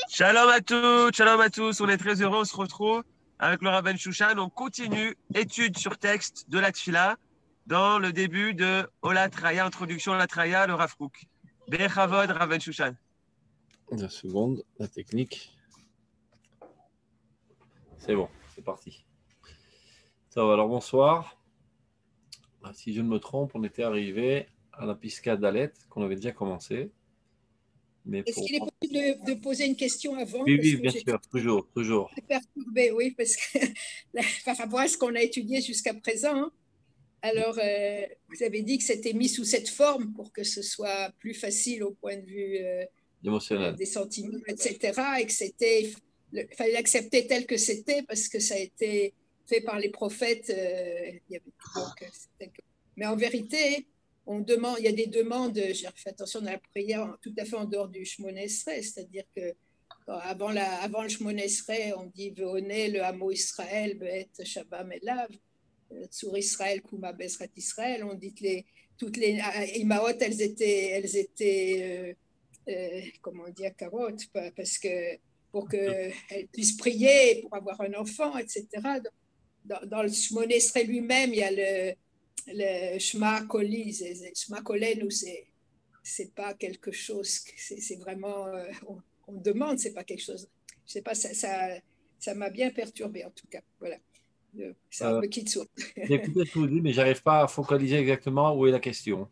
Shalom à tous, on est très heureux, on se retrouve avec le Rav Ben Shushan. On continue étude sur texte de la Tfila dans le début de Olat Raya, introduction à la Traya, le Rav Kook. Bechavod, Rav Ben Shushan. 2 secondes, la technique. C'est bon, c'est parti. Ça va, alors bonsoir. Si je ne me trompe, on était arrivé à la Pisca d'Alet qu'on avait déjà commencé. Est-ce qu'il est possible de poser une question avant? Oui, parce oui, que bien sûr, toujours. Perturbée, oui, parce que par rapport à ce qu'on a étudié jusqu'à présent, hein. Alors, vous avez dit que c'était mis sous cette forme pour que ce soit plus facile au point de vue Émotionnel. des sentiments, etc. Et que fallait l'accepter tel que c'était parce que ça a été fait par les prophètes. Mais en vérité, il y a des demandes, j'ai fait attention à la prière tout à fait en dehors du Shmona Esrei, c'est-à-dire que avant le Shmona Esrei, on dit Ve'oneh le Hamo Israël be'et Shabbat Elav. Sur Israël, Kouma Bezrat Israël, on dit que toutes les Imaot, elles étaient comment dire, carottes, parce que pour qu'elles puissent prier, pour avoir un enfant, etc. Dans le Shmona Esrei lui-même, il y a le Shema Koli, Shema Kolenu, c'est pas quelque chose, c'est vraiment, on demande, c'est pas quelque chose, je sais pas, ça m'a bien perturbé en tout cas, voilà. C'est un peu kitsour. J'ai écouté ce que vous dites, mais je n'arrive pas à focaliser exactement où est la question.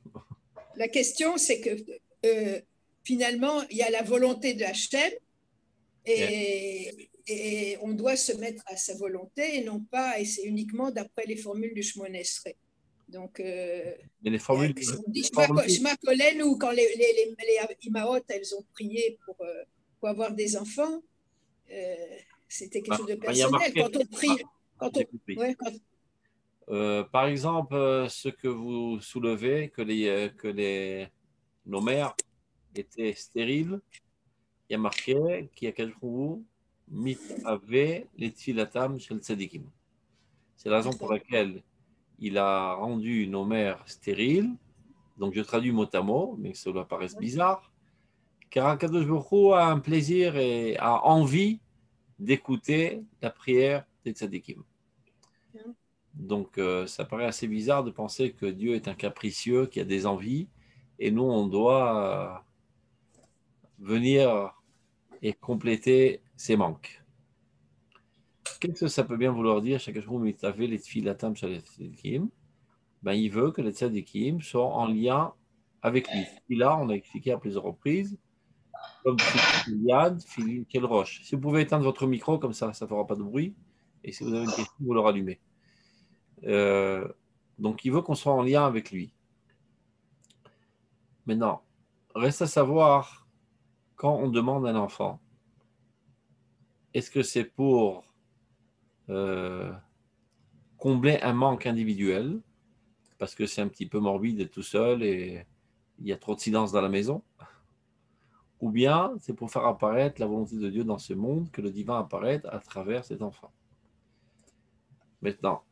La question, c'est que finalement, il y a la volonté de Hachem et on doit se mettre à sa volonté et non pas, et c'est uniquement d'après les formules du Shmona Esrei. Donc, les formules, on dit Shema Kolen, ou quand les Imaot, elles ont prié pour avoir des enfants, c'était quelque chose de personnel. Quand on prie, par exemple, ce que vous soulevez, que nos mères étaient stériles, il y a marqué qu'il y a quelque chose, mit ave les tfilatam shel tzadikim. C'est la raison pour laquelle il a rendu nos mères stériles. Donc je traduis mot à mot, mais cela paraît bizarre. Car Akadosh Baruch Hu a un plaisir et a envie d'écouter la prière des tzadikim. Donc, ça paraît assez bizarre de penser que Dieu est un capricieux, qui a des envies, et nous, on doit venir et compléter ses manques. Qu'est-ce que ça peut bien vouloir dire? Ben, il veut que les tzadikim soient en lien avec lui. Et là, on a expliqué à plusieurs reprises, comme Yad, Philin, quelle roche. Si vous pouvez éteindre votre micro, comme ça ne fera pas de bruit, et si vous avez une question, vous le rallumez. Donc, il veut qu'on soit en lien avec lui. Maintenant, reste à savoir, quand on demande un enfant, est-ce que c'est pour combler un manque individuel, parce que c'est un petit peu morbide d'être tout seul et il y a trop de silence dans la maison, ou bien c'est pour faire apparaître la volonté de Dieu dans ce monde, que le divin apparaisse à travers cet enfant. Maintenant,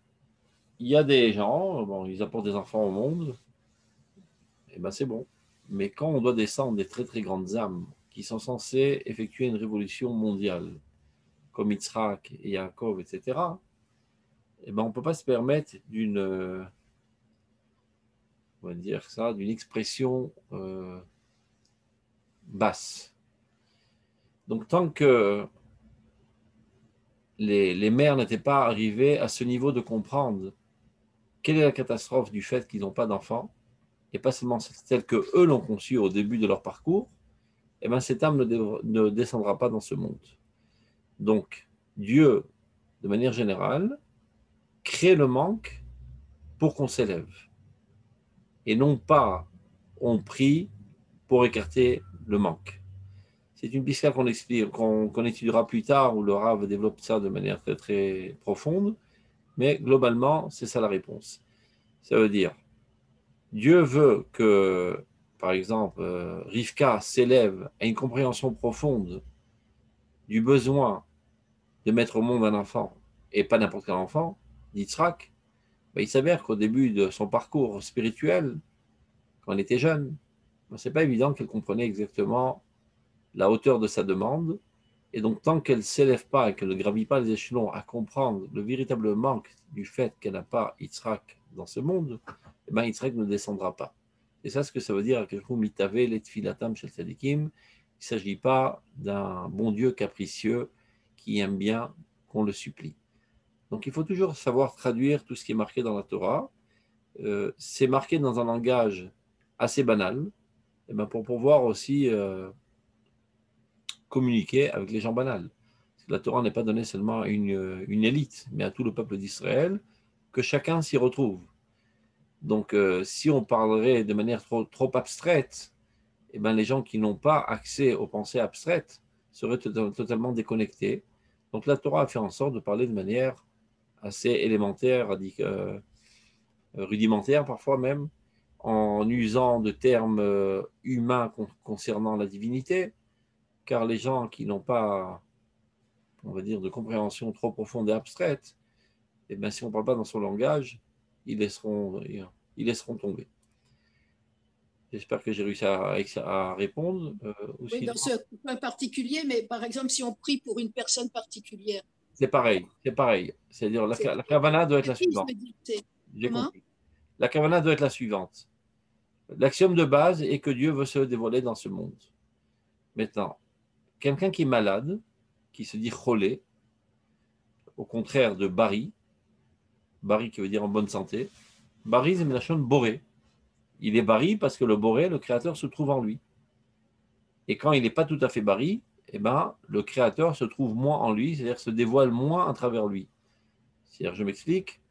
il y a des gens, bon, ils apportent des enfants au monde, et ben c'est bon. Mais quand on doit descendre des très très grandes âmes qui sont censées effectuer une révolution mondiale, comme Yitzhak et Yaakov, etc., et ben on ne peut pas se permettre d'une expression basse. Donc tant que les mères n'étaient pas arrivées à ce niveau de comprendre quelle est la catastrophe du fait qu'ils n'ont pas d'enfants, et pas seulement celle que eux l'ont conçue au début de leur parcours, et ben cette âme ne descendra pas dans ce monde. Donc Dieu, de manière générale, crée le manque pour qu'on s'élève. Et non pas on prie pour écarter le manque. C'est une piste qu'on explique, qu'on étudiera plus tard, où le Rav développe ça de manière très très profonde, mais globalement, c'est ça la réponse. Ça veut dire, Dieu veut que, par exemple, Rivka s'élève à une compréhension profonde du besoin de mettre au monde un enfant, et pas n'importe quel enfant, d'Yitzhak. Ben, il s'avère qu'au début de son parcours spirituel, quand elle était jeune, ben, ce n'est pas évident qu'elle comprenait exactement la hauteur de sa demande Et donc, tant qu'elle ne s'élève pas et qu'elle ne gravit pas les échelons à comprendre le véritable manque du fait qu'elle n'a pas Yitzhak dans ce monde, eh ben, Yitzhak ne descendra pas. Et ça, ce que ça veut dire, il ne s'agit pas d'un bon Dieu capricieux qui aime bien qu'on le supplie. Donc, il faut toujours savoir traduire tout ce qui est marqué dans la Torah. C'est marqué dans un langage assez banal, et ben pour pouvoir aussi communiquer avec les gens banals. La Torah n'est pas donnée seulement à une élite, mais à tout le peuple d'Israël, que chacun s'y retrouve. Donc, si on parlerait de manière trop abstraite, eh ben, les gens qui n'ont pas accès aux pensées abstraites seraient totalement déconnectés. Donc, la Torah a fait en sorte de parler de manière assez élémentaire, rudimentaire parfois même, en usant de termes humains concernant la divinité, car les gens qui n'ont pas, on va dire, de compréhension trop profonde et abstraite, eh bien, si on ne parle pas dans son langage, ils laisseront tomber. J'espère que j'ai réussi à répondre. Oui, aussi. dans ce point particulier, mais par exemple, si on prie pour une personne particulière. C'est pareil. C'est-à-dire la kavana doit être la suivante. J'ai compris. La kavana doit être la suivante. L'axiome de base est que Dieu veut se dévoiler dans ce monde. Maintenant, quelqu'un qui est malade, qui se dit cholé, au contraire de bari qui veut dire en bonne santé, bari c'est la chose boré. Il est bari parce que le boré, le créateur, se trouve en lui. Et quand il n'est pas tout à fait bari, eh ben, le créateur se trouve moins en lui, c'est-à-dire se dévoile moins à travers lui. C'est-à-dire, je m'explique,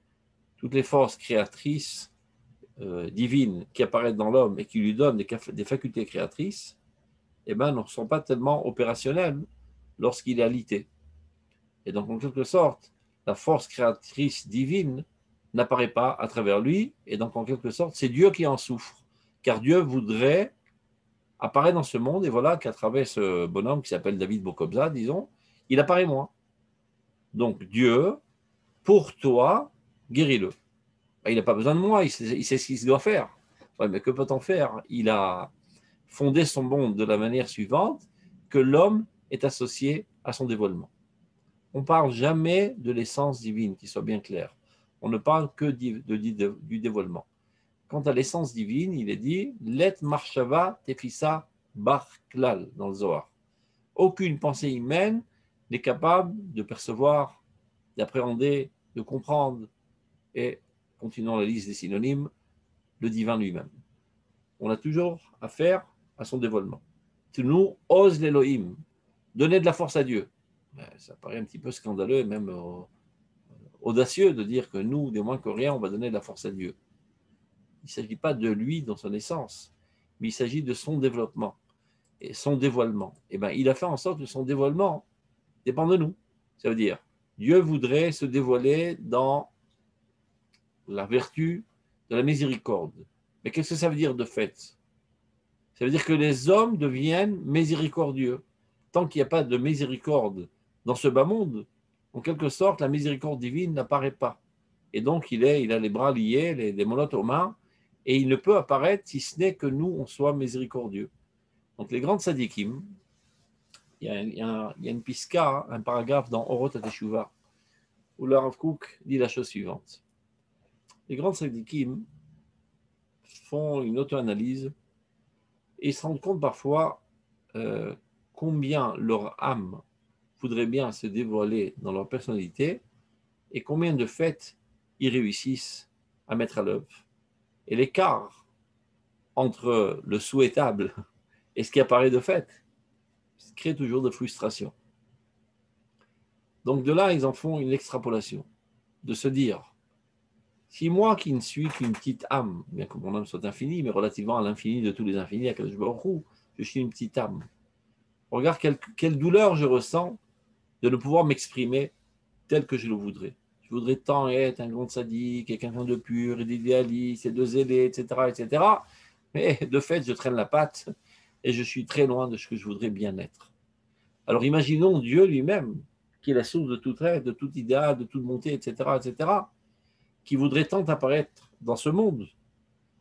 toutes les forces créatrices divines qui apparaissent dans l'homme et qui lui donnent des facultés créatrices, eh ben, ne sont pas tellement opérationnelles lorsqu'il est alité. Et donc, en quelque sorte, la force créatrice divine n'apparaît pas à travers lui, et donc, en quelque sorte, c'est Dieu qui en souffre. Car Dieu voudrait apparaître dans ce monde, et voilà qu'à travers ce bonhomme qui s'appelle David Bokobza, disons, il apparaît moins. Donc, Dieu, pour toi, guéris-le. Il n'a pas besoin de moi, il sait ce qu'il doit faire. Ouais, mais que peut-on faire? Il a fondé son monde de la manière suivante, que l'homme est associé à son dévoilement. On ne parle jamais de l'essence divine, qu'il soit bien clair. On ne parle que du dévoilement. Quant à l'essence divine, il est dit « Let marshava tefissa bar klal » dans le Zohar. Aucune pensée humaine n'est capable de percevoir, d'appréhender, de comprendre, et, continuons la liste des synonymes, le divin lui-même. On a toujours affaire à son dévoilement. Nous, ose l'Elohim, donner de la force à Dieu. Ça paraît un petit peu scandaleux et même audacieux de dire que nous, des moins que rien, on va donner de la force à Dieu. Il ne s'agit pas de lui dans son essence, mais il s'agit de son développement et son dévoilement. Et ben, il a fait en sorte que son dévoilement dépend de nous. Ça veut dire, Dieu voudrait se dévoiler dans la vertu de la miséricorde. Mais qu'est-ce que ça veut dire de fait? Ça veut dire que les hommes deviennent miséricordieux. Tant qu'il n'y a pas de miséricorde dans ce bas monde, en quelque sorte, la miséricorde divine n'apparaît pas. Et donc, il a les bras liés, les monotes aux mains, et il ne peut apparaître si ce n'est que nous, on soit miséricordieux. Donc, les grandes sadikim, il y a une piska, un paragraphe dans Orot HaTeshuvah, où le Rav Kook dit la chose suivante. Les grandes sadikim font une auto-analyse et ils se rendent compte parfois combien leur âme voudrait bien se dévoiler dans leur personnalité et combien de faits ils réussissent à mettre à l'œuvre. Et l'écart entre le souhaitable et ce qui apparaît de fait crée toujours de frustration. Donc de là, ils en font une extrapolation, de se dire, si moi qui ne suis qu'une petite âme, bien que mon âme soit infinie, mais relativement à l'infini de tous les infinis, à quel je suis une petite âme. Regarde quelle douleur je ressens de ne pouvoir m'exprimer tel que je le voudrais. Je voudrais tant être un grand sadique, quelqu'un de pur et d'idéaliste et de zélé, etc., etc. Mais de fait, je traîne la patte et je suis très loin de ce que je voudrais bien être. Alors imaginons Dieu lui-même, qui est la source de tout être, de tout idéal, de toute montée, etc., etc., qui voudrait tant apparaître dans ce monde.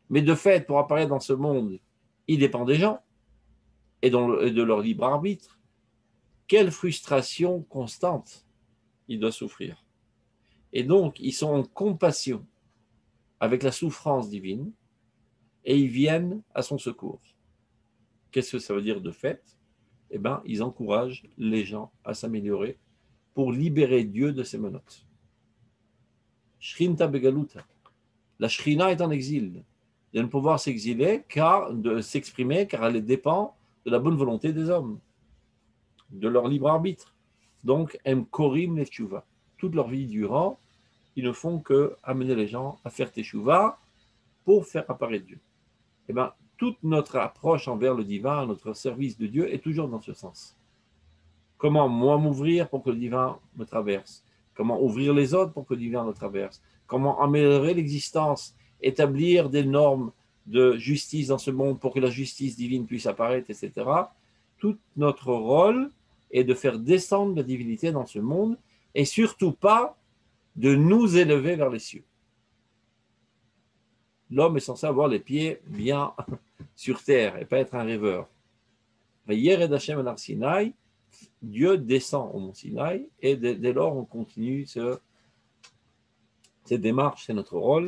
Mais de fait, pour apparaître dans ce monde, il dépend des gens et de leur libre arbitre. quelle frustration constante il doit souffrir. Et donc, ils sont en compassion avec la souffrance divine et ils viennent à son secours. Qu'est-ce que ça veut dire de fait? Eh bien, ils encouragent les gens à s'améliorer pour libérer Dieu de ses menottes. Shrinta begaluta. La Shrina est en exil. De ne pouvoir s'exiler, de s'exprimer, car elle dépend de la bonne volonté des hommes, de leur libre arbitre. Donc, em korim les tchouva. Toute leur vie durant, ils ne font que amener les gens à faire teshuva pour faire apparaître Dieu. Eh bien, toute notre approche envers le divin, notre service de Dieu est toujours dans ce sens. Comment moi m'ouvrir pour que le divin me traverse? Comment ouvrir les autres pour que le divin me traverse? Comment améliorer l'existence, établir des normes de justice dans ce monde pour que la justice divine puisse apparaître, etc. Tout notre rôle est de faire descendre la divinité dans ce monde et surtout pas de nous élever vers les cieux. L'homme est censé avoir les pieds bien sur terre et pas être un rêveur. Dieu descend au mont Sinaï et dès lors on continue cette démarche, c'est notre rôle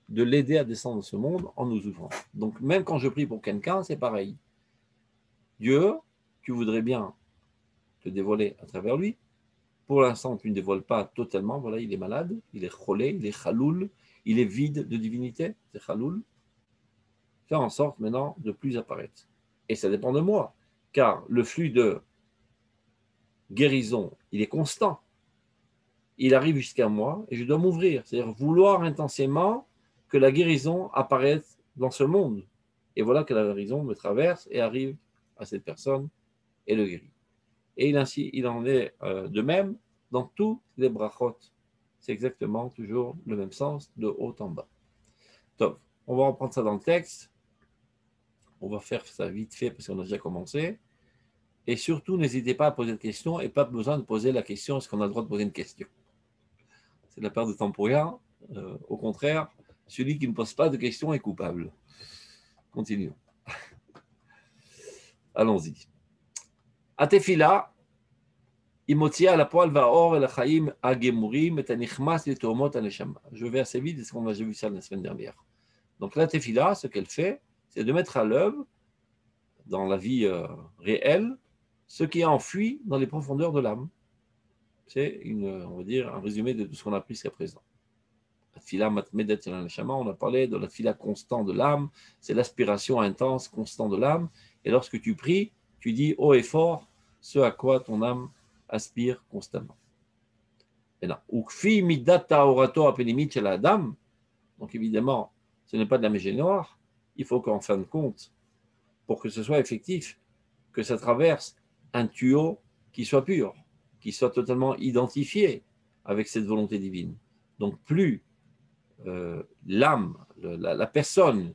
de l'aider à descendre dans ce monde en nous ouvrant. Donc même quand je prie pour quelqu'un, c'est pareil. Dieu, tu voudrais bien te dévoiler à travers lui. Pour l'instant, tu ne dévoiles pas totalement. Voilà, il est malade, il est cholé, il est chaloul, il est vide de divinité, c'est chaloul. Faire en sorte maintenant de plus apparaître. Et ça dépend de moi, car le flux de guérison, il est constant. Il arrive jusqu'à moi et je dois m'ouvrir, c'est-à-dire vouloir intensément que la guérison apparaisse dans ce monde. Et voilà que la guérison me traverse et arrive à cette personne et le guérit. Et il en est de même dans tous les brachot. C'est exactement toujours le même sens, de haut en bas. Donc, on va reprendre ça dans le texte. On va faire ça vite fait parce qu'on a déjà commencé. Et surtout, n'hésitez pas à poser de questions et pas besoin de poser la question est-ce qu'on a le droit de poser une question? C'est de la perte de temps pour rien. Au contraire, celui qui ne pose pas de questions est coupable. Continuons. Allons-y. Atefila, imotia la poil va or el chaim agemurim et anichmas le tomot aneshama. Je vais assez vite, parce qu'on a déjà vu ça la semaine dernière. Donc la tefila, ce qu'elle fait, c'est de mettre à l'œuvre, dans la vie réelle, ce qui est enfui dans les profondeurs de l'âme. C'est, on va dire, un résumé de tout ce qu'on a appris jusqu'à présent. La tefila matmedet el aneshama, on a parlé de la tefila constante de l'âme, c'est l'aspiration intense, constante de l'âme. Et lorsque tu pries, tu dis haut et fort ce à quoi ton âme aspire constamment. Et là, donc évidemment, ce n'est pas de la magie noire. Il faut qu'en fin de compte, pour que ce soit effectif, que ça traverse un tuyau qui soit pur, qui soit totalement identifié avec cette volonté divine. Donc plus l'âme, la personne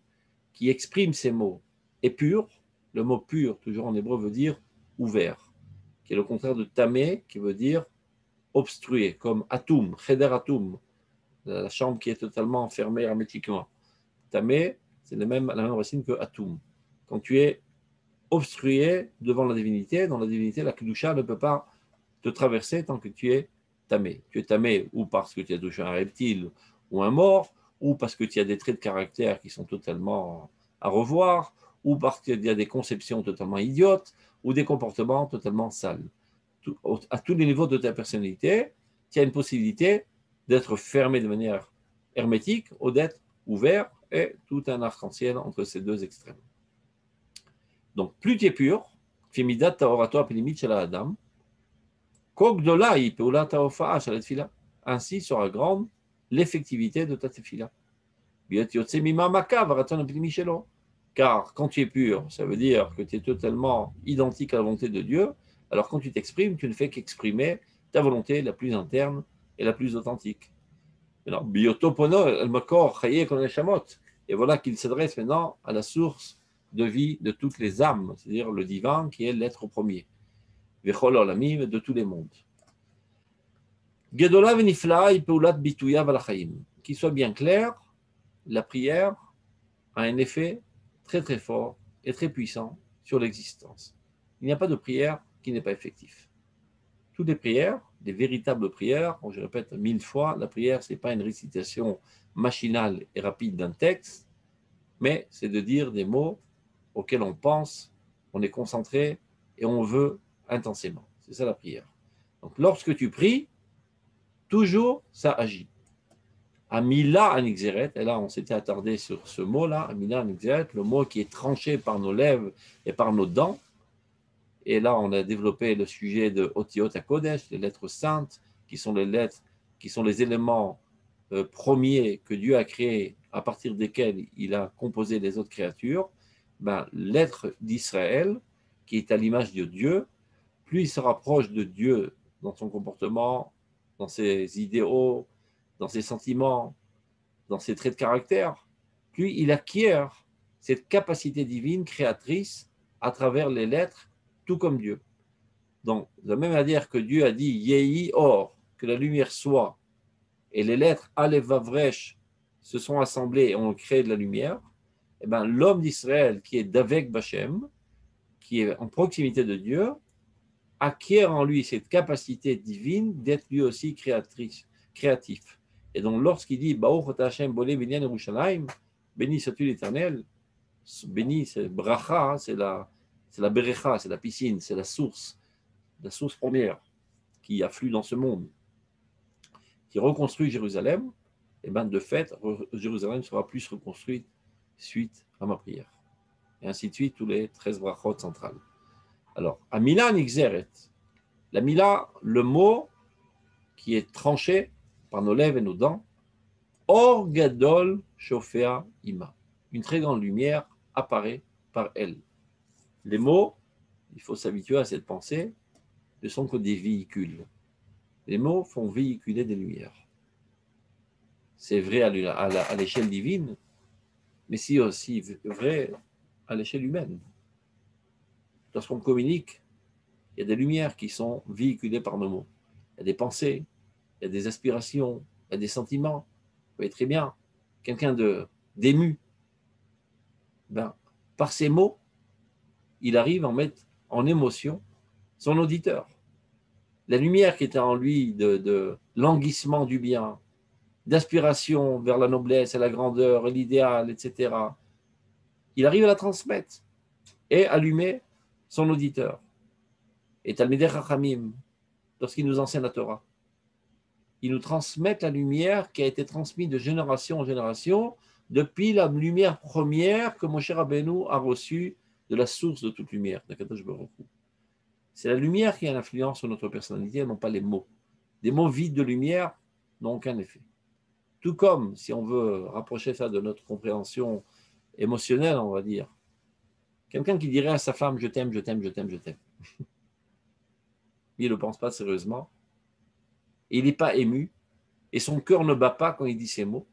qui exprime ces mots est pure, le mot pur, toujours en hébreu, veut dire ouvert, qui est le contraire de tamé, qui veut dire obstrué, comme atum, cheder atum, la chambre qui est totalement fermée hermétiquement. Tamé, c'est la même racine que atum. Quand tu es obstrué devant la divinité, dans la divinité, la kedusha ne peut pas te traverser tant que tu es tamé. Tu es tamé ou parce que tu as touché un reptile ou un mort, ou parce que tu as des traits de caractère qui sont totalement à revoir, ou parce qu'il y a des conceptions totalement idiotes, ou des comportements totalement sales. À tous les niveaux de ta personnalité, tu as une possibilité d'être fermé de manière hermétique ou d'être ouvert, et tout un arc-en-ciel entre ces deux extrêmes. Donc, plus tu es pur, Fimidat Taorato Apelimit Shela Adam, Kogdolai Peula Taofa Shalet Fila, ainsi sera grande l'effectivité de ta tefila. Car quand tu es pur, ça veut dire que tu es totalement identique à la volonté de Dieu. Alors quand tu t'exprimes, tu ne fais qu'exprimer ta volonté la plus interne et la plus authentique. Et voilà qu'il s'adresse maintenant à la source de vie de toutes les âmes, c'est-à-dire le divin qui est l'être premier, de tous les mondes. Qu'il soit bien clair, la prière a un effet très très fort et très puissant sur l'existence. Il n'y a pas de prière qui n'est pas effective. toutes les prières, des véritables prières, je répète 1000 fois, la prière, ce n'est pas une récitation machinale et rapide d'un texte, mais c'est de dire des mots auxquels on pense, on est concentré et on veut intensément. C'est ça la prière. Donc lorsque tu pries, toujours ça agit. Amila anixeret, et là on s'était attardé sur ce mot-là, Amila anixeret, le mot qui est tranché par nos lèvres et par nos dents. Et là on a développé le sujet de Otiot HaKodesh, les lettres saintes, qui sont les lettres, qui sont les éléments premiers que Dieu a créés, à partir desquels il a composé les autres créatures. L'être d'Israël, qui est à l'image de Dieu, plus il se rapproche de Dieu dans son comportement, dans ses idéaux, dans ses sentiments, dans ses traits de caractère, plus il acquiert cette capacité divine créatrice à travers les lettres, tout comme Dieu. Donc, de la même manière que Dieu a dit « Yehi or », que la lumière soit, et les lettres « Aleph Vavresh » se sont assemblées et ont créé de la lumière, et l'homme d'Israël qui est d'avec Bachem, qui est en proximité de Dieu, acquiert en lui cette capacité divine d'être lui aussi créatif. Et donc, lorsqu'il dit Baruch Hashem Boleh Binyan Yerushalayim, béni sois-tu l'Éternel, béni, c'est bracha, c'est la berecha, c'est la piscine, c'est la source première qui afflue dans ce monde, qui reconstruit Jérusalem, et de fait, Jérusalem sera plus reconstruite suite à ma prière. Et ainsi de suite, tous les 13 brachot centrales. Alors, Amila Nixeret, la Mila, le mot qui est tranché par nos lèvres et nos dents, Or Gadol Shofea Ima. Une très grande lumière apparaît par elle. Les mots, il faut s'habituer à cette pensée, ne sont que des véhicules. Les mots font véhiculer des lumières. C'est vrai à l'échelle divine, mais c'est aussi vrai à l'échelle humaine. Lorsqu'on communique, il y a des lumières qui sont véhiculées par nos mots. Il y a des pensées, il y a des aspirations, il y a des sentiments. Vous voyez très bien, quelqu'un d'ému, par ces mots, il arrive à mettre en émotion son auditeur. La lumière qui était en lui de languissement du bien, d'aspiration vers la noblesse et la grandeur et l'idéal, etc., il arrive à la transmettre et allumer son auditeur. Et Talmidei Chachamim, lorsqu'il nous enseigne la Torah, ils nous transmettent la lumière qui a été transmise de génération en génération depuis la lumière première que Moshe Rabbeinu a reçue de la source de toute lumière, d'Akadosh Baruch Hu. C'est la lumière qui a l'influence sur notre personnalité, non pas les mots. Des mots vides de lumière n'ont aucun effet. Tout comme, si on veut rapprocher ça de notre compréhension émotionnelle, on va dire, quelqu'un qui dirait à sa femme « je t'aime, je t'aime, je t'aime, je t'aime ». Il ne le pense pas sérieusement, et il n'est pas ému, et son cœur ne bat pas quand il dit ces mots,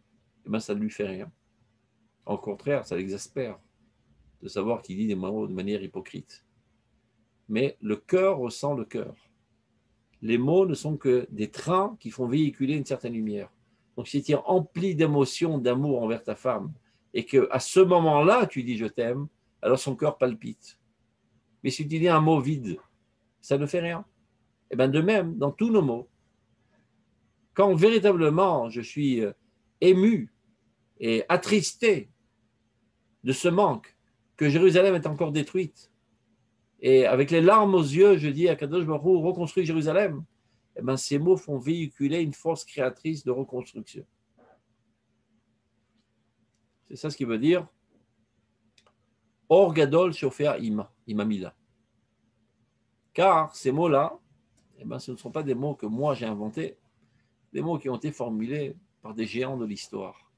et ça ne lui fait rien. Au contraire, ça l'exaspère de savoir qu'il dit des mots de manière hypocrite. Mais le cœur ressent le cœur. Les mots ne sont que des trains qui font véhiculer une certaine lumière. Donc si tu es empli d'émotions, d'amour envers ta femme, et qu'à ce moment-là, tu dis « je t'aime », alors son cœur palpite. Mais si tu dis un mot vide, ça ne fait rien. Et bien de même, dans tous nos mots, quand véritablement je suis ému et attristé de ce manque, que Jérusalem est encore détruite, et avec les larmes aux yeux, je dis à Kadosh Baruch Hu, reconstruis Jérusalem, et bien ces mots font véhiculer une force créatrice de reconstruction. C'est ça ce qui veut dire Or Gadol Shofea Ima, Imamila. Car ces mots-là, ce ne sont pas des mots que moi j'ai inventés, des mots qui ont été formulés par des géants de l'histoire.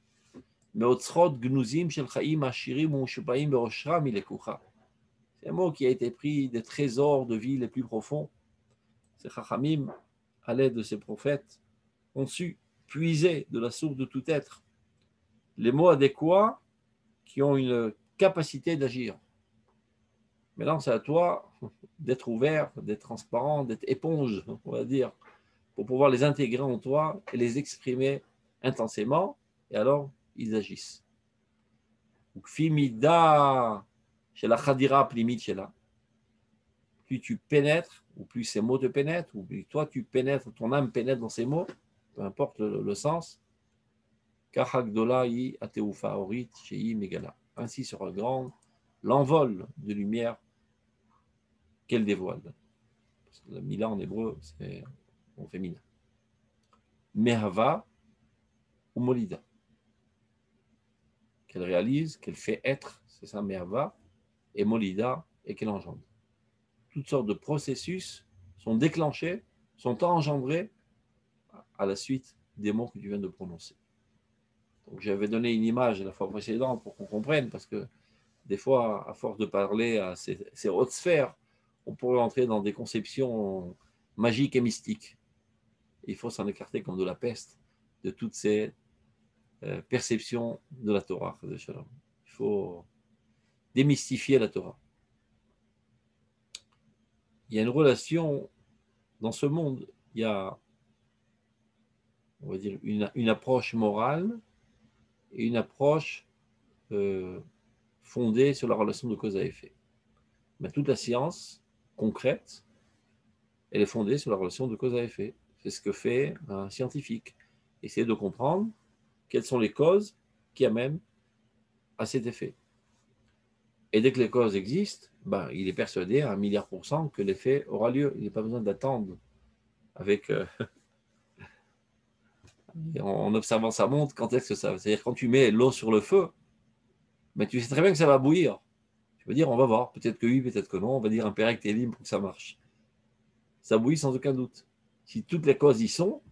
C'est un mot qui a été pris des trésors de vie les plus profonds. Ces Chachamim, à l'aide de ces prophètes, ont su puiser de la source de tout être les mots adéquats qui ont une capacité d'agir. Maintenant, c'est à toi d'être ouvert, d'être transparent, d'être éponge, on va dire, pour pouvoir les intégrer en toi et les exprimer intensément, et alors ils agissent. Fimida chez la chadira plimit chez la. plus tu pénètres, ou plus ces mots te pénètrent, ou plus toi tu pénètres, ton âme pénètre dans ces mots, peu importe le sens. Ainsi sera grand l'envol de lumière qu'elle dévoile. Parce que le Mila en hébreu, c'est en féminin. Mehava ou Molida. Qu'elle réalise, qu'elle fait être, c'est ça Mehava, et Molida, et qu'elle engendre. Toutes sortes de processus sont déclenchés, sont engendrés à la suite des mots que tu viens de prononcer. Donc j'avais donné une image la fois précédente pour qu'on comprenne, parce que des fois, à force de parler à ces hautes sphères, on pourrait entrer dans des conceptions magiques et mystiques. Il faut s'en écarter comme de la peste de toutes ces perceptions de la Torah. Il faut démystifier la Torah. Il y a une relation dans ce monde, il y a, on va dire, une approche morale et une approche fondée sur la relation de cause à effet. Mais toute la science concrète, elle est fondée sur la relation de cause à effet. C'est ce que fait un scientifique. Essayer de comprendre quelles sont les causes qui amènent à cet effet. Et dès que les causes existent, ben, il est persuadé à 1 milliard % que l'effet aura lieu. Il n'a pas besoin d'attendre avec en observant sa montre quand est-ce que ça. C'est-à-dire quand tu mets l'eau sur le feu, mais tu sais très bien que ça va bouillir. Tu peux dire on va voir, peut-être que oui, peut-être que non, on va dire un pérec télim pour que ça marche. Ça bouillit sans aucun doute. Si toutes les causes y sont,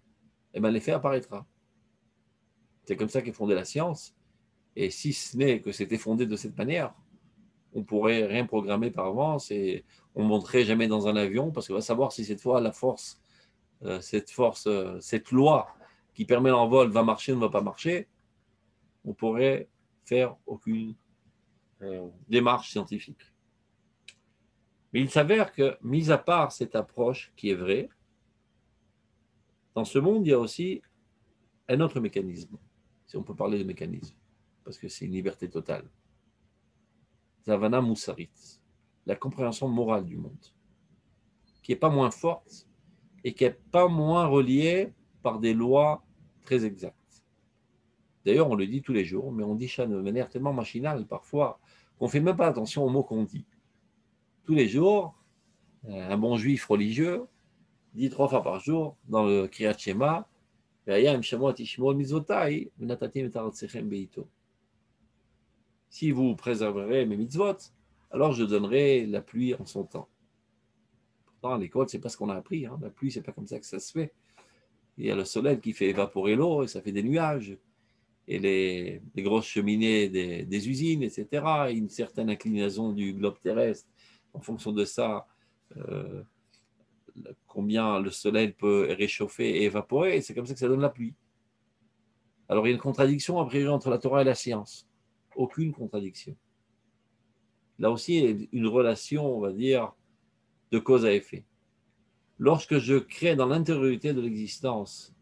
eh ben, l'effet apparaîtra. C'est comme ça qu'est fondée la science. Et si ce n'est que c'était fondé de cette manière, on pourrait rien programmer par avance et on ne monterait jamais dans un avion parce qu'on va savoir si cette fois la force, cette loi qui permet l'envol va marcher ou ne va pas marcher. On pourrait faire aucune démarche scientifique. Mais il s'avère que, mis à part cette approche qui est vraie, dans ce monde, il y a aussi un autre mécanisme, si on peut parler de mécanisme, parce que c'est une liberté totale. Zavana Moussarit, la compréhension morale du monde, qui n'est pas moins forte et qui n'est pas moins reliée par des lois très exactes. D'ailleurs, on le dit tous les jours, mais on dit ça de manière tellement machinale parfois qu'on ne fait même pas attention aux mots qu'on dit. Tous les jours, un bon juif religieux dit 3 fois par jour dans le Kriyat Shema, si vous préserverez mes mitzvot, alors je donnerai la pluie en son temps. Pourtant, à l'école, ce n'est pas ce qu'on a appris. Hein. La pluie, ce n'est pas comme ça que ça se fait. Il y a le soleil qui fait évaporer l'eau et ça fait des nuages. Et les grosses cheminées des usines, etc. Et une certaine inclinaison du globe terrestre. En fonction de ça, combien le soleil peut réchauffer et évaporer. Et c'est comme ça que ça donne la pluie. Alors, il y a une contradiction a priori entre la Torah et la science. Aucune contradiction. Là aussi, il y a une relation, on va dire, de cause à effet. Lorsque je crée dans l'intériorité de l'existence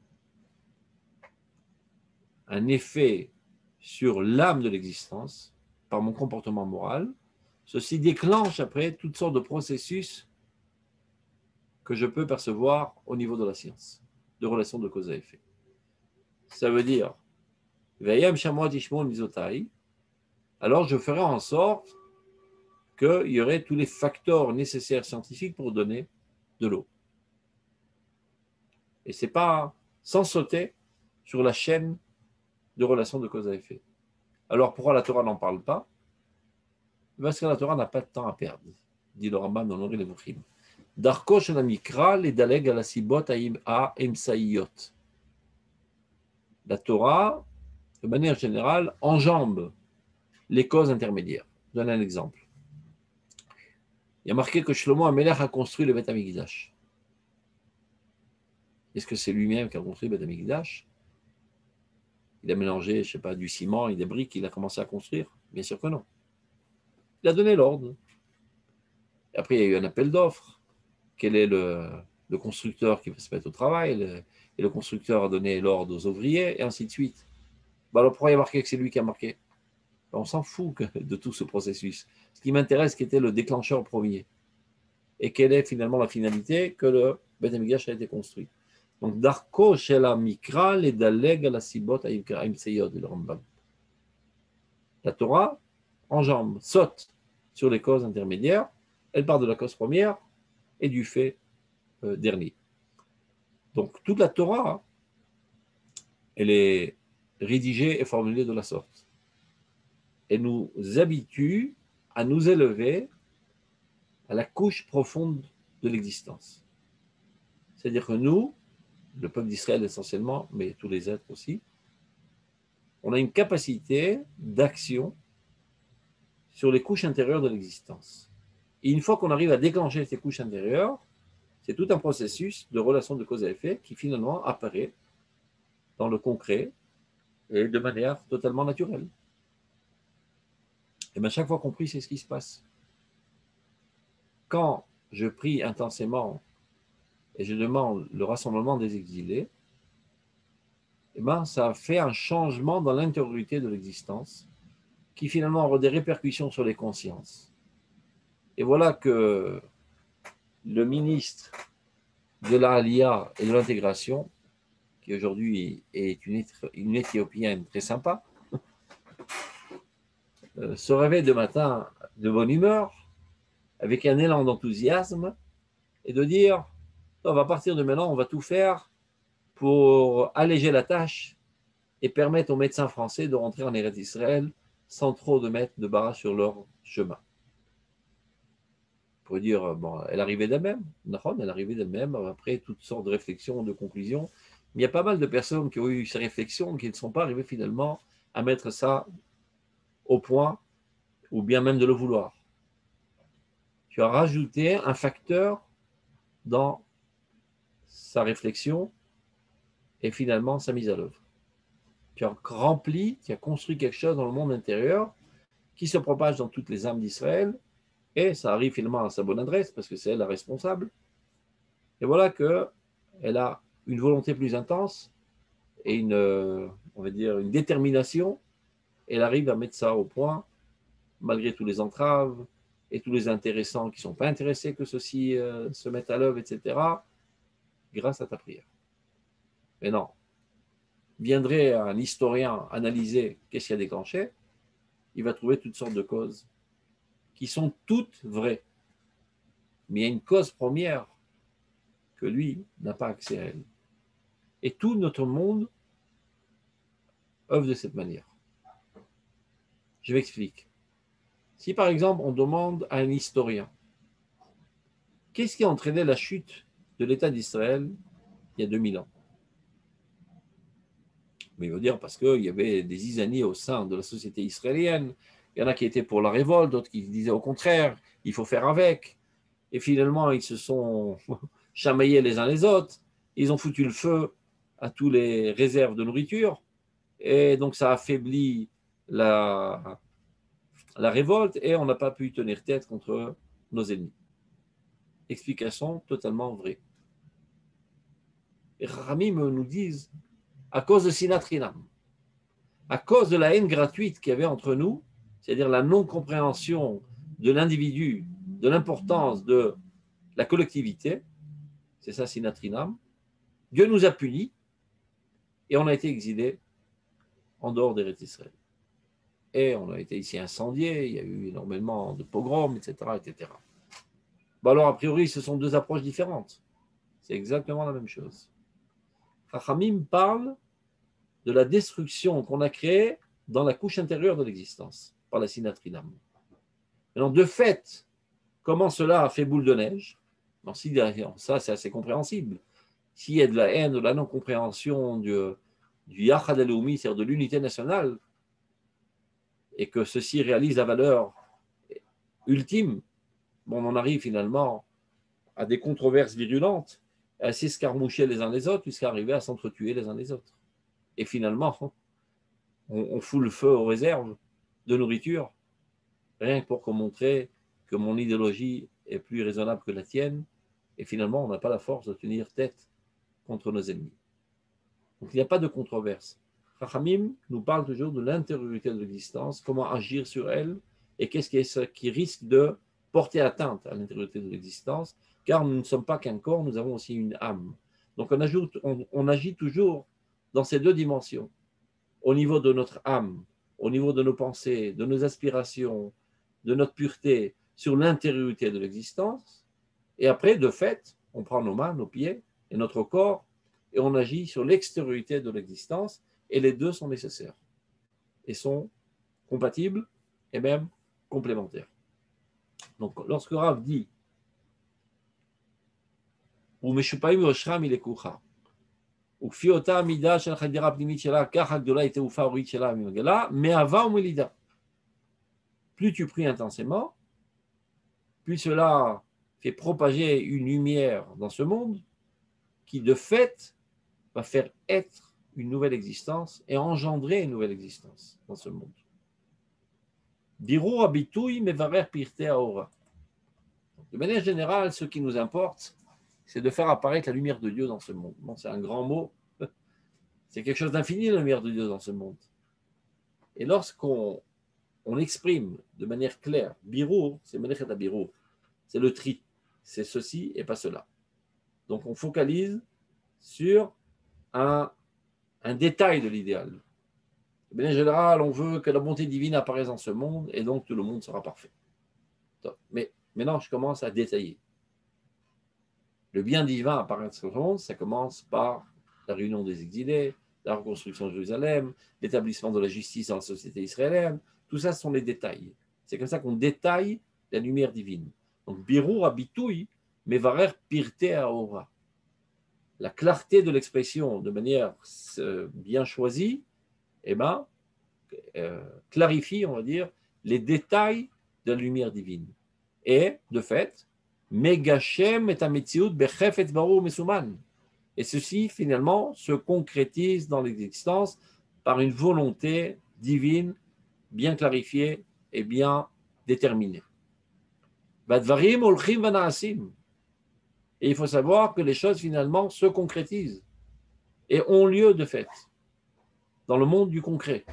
un effet sur l'âme de l'existence, par mon comportement moral, ceci déclenche après toutes sortes de processus que je peux percevoir au niveau de la science, de relation de cause à effet. Ça veut dire, alors je ferai en sorte qu'il y aurait tous les facteurs nécessaires scientifiques pour donner de l'eau. Et ce n'est pas sans sauter sur la chaîne de relations de cause à effet. Alors pourquoi la Torah n'en parle pas? Parce que la Torah n'a pas de temps à perdre, dit le Rambam dans l'Ori Levuchim. Darko shel hamikra ledaleg al hasibot ha'emsaiyot. La Torah, de manière générale, enjambe les causes intermédiaires. Je donne un exemple. Il y a marqué que Shlomo HaMelech a construit le Beth HaMikdash. Est-ce que c'est lui-même qui a construit le Beth HaMikdash? Il a mélangé, je ne sais pas, du ciment et des briques, il a commencé à construire? Bien sûr que non. Il a donné l'ordre. Et après, il y a eu un appel d'offres. Quel est le constructeur qui va se mettre au travail? Et le constructeur a donné l'ordre aux ouvriers, et ainsi de suite. Ben alors pourquoi il y a marqué que c'est lui qui a marqué? Ben on s'en fout de tout ce processus. Ce qui m'intéresse, qui était le déclencheur premier. et quelle est finalement la finalité que le Beth Amikdash a été construit. Donc, Darko Shela Mikra, les Daleg à la Sibot Aïm Seyod, le Rambam. La Torah enjambe, saute sur les causes intermédiaires, elle part de la cause première et du fait dernier. Donc, toute la Torah, elle est rédigée et formulée de la sorte. Elle nous habitue à nous élever à la couche profonde de l'existence. C'est-à-dire que nous, le peuple d'Israël essentiellement, mais tous les êtres aussi, on a une capacité d'action sur les couches intérieures de l'existence. Et une fois qu'on arrive à déclencher ces couches intérieures, c'est tout un processus de relation de cause à effet qui finalement apparaît dans le concret et de manière totalement naturelle. Et bien chaque fois qu'on prie, c'est ce qui se passe. Quand je prie intensément et je demande le rassemblement des exilés, et ben, ça fait un changement dans l'intériorité de l'existence qui finalement aura des répercussions sur les consciences. Et voilà que le ministre de l'Aliyah et de l'intégration, qui aujourd'hui est une Éthiopienne très sympa, se réveille de matin de bonne humeur, avec un élan d'enthousiasme, et de dire, on va partir de maintenant, on va tout faire pour alléger la tâche et permettre aux médecins français de rentrer en Eretz Israël sans trop de mettre de barrage sur leur chemin. On pourrait dire, bon, elle arrivait d'elle-même, elle arrivait d'elle-même, après toutes sortes de réflexions, de conclusions. Mais il y a pas mal de personnes qui ont eu ces réflexions qui ne sont pas arrivées finalement à mettre ça au point, ou bien même de le vouloir. Tu as rajouté un facteur dans sa réflexion et finalement sa mise à l'œuvre. Tu as rempli, tu as construit quelque chose dans le monde intérieur qui se propage dans toutes les âmes d'Israël et ça arrive finalement à sa bonne adresse parce que c'est elle la responsable. Et voilà qu'elle a une volonté plus intense et on va dire, une détermination. Elle arrive à mettre ça au point malgré tous les entraves et tous les intéressants qui ne sont pas intéressés que ceux-ci se mettent à l'œuvre, etc., grâce à ta prière. Mais non, viendrait un historien analyser qu'est-ce qui a déclenché, il va trouver toutes sortes de causes qui sont toutes vraies. Mais il y a une cause première que lui n'a pas accès à elle. Et tout notre monde œuvre de cette manière. Je m'explique. Si par exemple on demande à un historien qu'est-ce qui a entraîné la chute de l'État d'Israël il y a 2000 ans, mais il veut dire parce qu'il y avait des isanies au sein de la société israélienne. Il y en a qui étaient pour la révolte, d'autres qui disaient au contraire, il faut faire avec. Et finalement, ils se sont chamaillés les uns les autres. Ils ont foutu le feu à tous les réserves de nourriture. Et donc, ça affaiblit la révolte et on n'a pas pu tenir tête contre nos ennemis. Explication totalement vraie. Et Ramim nous disent à cause de Sinatrinam, à cause de la haine gratuite qu'il y avait entre nous, c'est-à-dire la non-compréhension de l'individu, de l'importance de la collectivité, c'est ça Sinatrinam, Dieu nous a punis et on a été exilés en dehors d'Eretz Israël. Et on a été ici incendiés, il y a eu énormément de pogroms, etc. etc. Bon alors, a priori, ce sont deux approches différentes. C'est exactement la même chose. Chachamim parle de la destruction qu'on a créée dans la couche intérieure de l'existence, par la Sinatrinam. Alors, de fait, comment cela a fait boule de neige? Non, si, ça, c'est assez compréhensible. S'il y a de la haine, de la non-compréhension du Yachad Aloumi, c'est-à-dire de l'unité nationale, et que ceci réalise la valeur ultime, bon, on en arrive finalement à des controverses virulentes, à s'escarmoucher les uns les autres, jusqu'à arriver à s'entretuer les uns les autres. Et finalement, on fout le feu aux réserves de nourriture, rien que pour montrer que mon idéologie est plus raisonnable que la tienne, et finalement, on n'a pas la force de tenir tête contre nos ennemis. Donc, il n'y a pas de controverse. Chachamim nous parle toujours de l'intériorité de l'existence, comment agir sur elle, et qu'est-ce qui risque de porter atteinte à l'intériorité de l'existence, car nous ne sommes pas qu'un corps, nous avons aussi une âme. Donc on agit toujours dans ces deux dimensions, au niveau de notre âme, au niveau de nos pensées, de nos aspirations, de notre pureté, sur l'intériorité de l'existence, et après, de fait, on prend nos mains, nos pieds et notre corps, et on agit sur l'extériorité de l'existence, et les deux sont nécessaires, et sont compatibles, et même complémentaires. Donc, lorsque Rav dit ou Meshupaim Yoshram Ilekucha, ou Fiota Mida Shel Chadira Pnimit Shela, Kach Gdola et Teufa Orit Shela Mimagala, Me'ava ou Melida. Plus tu pries intensément, plus cela fait propager une lumière dans ce monde qui, de fait, va faire être une nouvelle existence et engendrer une nouvelle existence dans ce monde. Birur Abitui Mevarer Pirte Aora. De manière générale, ce qui nous importe, c'est de faire apparaître la lumière de Dieu dans ce monde. Bon, c'est un grand mot. C'est quelque chose d'infini, la lumière de Dieu dans ce monde. Et lorsqu'on exprime de manière claire, Birur, c'est Menechet HaBirur, c'est le tri. C'est ceci et pas cela. Donc on focalise sur un détail de l'idéal. De manière générale, on veut que la bonté divine apparaisse dans ce monde et donc tout le monde sera parfait. Mais maintenant, je commence à détailler. Le bien divin apparaît dans ce monde, ça commence par la réunion des exilés, la reconstruction de Jérusalem, l'établissement de la justice dans la société israélienne. Tout ça, ce sont les détails. C'est comme ça qu'on détaille la lumière divine. Donc, Birur Abitui, Mevarer Pirte Aora. La clarté de l'expression de manière bien choisie, clarifie, on va dire, les détails de la lumière divine. Et, de fait, Megashem et Ametziut Bechefet Barou Mesuman. Et ceci, finalement, se concrétise dans l'existence par une volonté divine bien clarifiée et bien déterminée. Vadvarim olchim vanaasim. Et il faut savoir que les choses, finalement, se concrétisent et ont lieu de fait dans le monde du concret.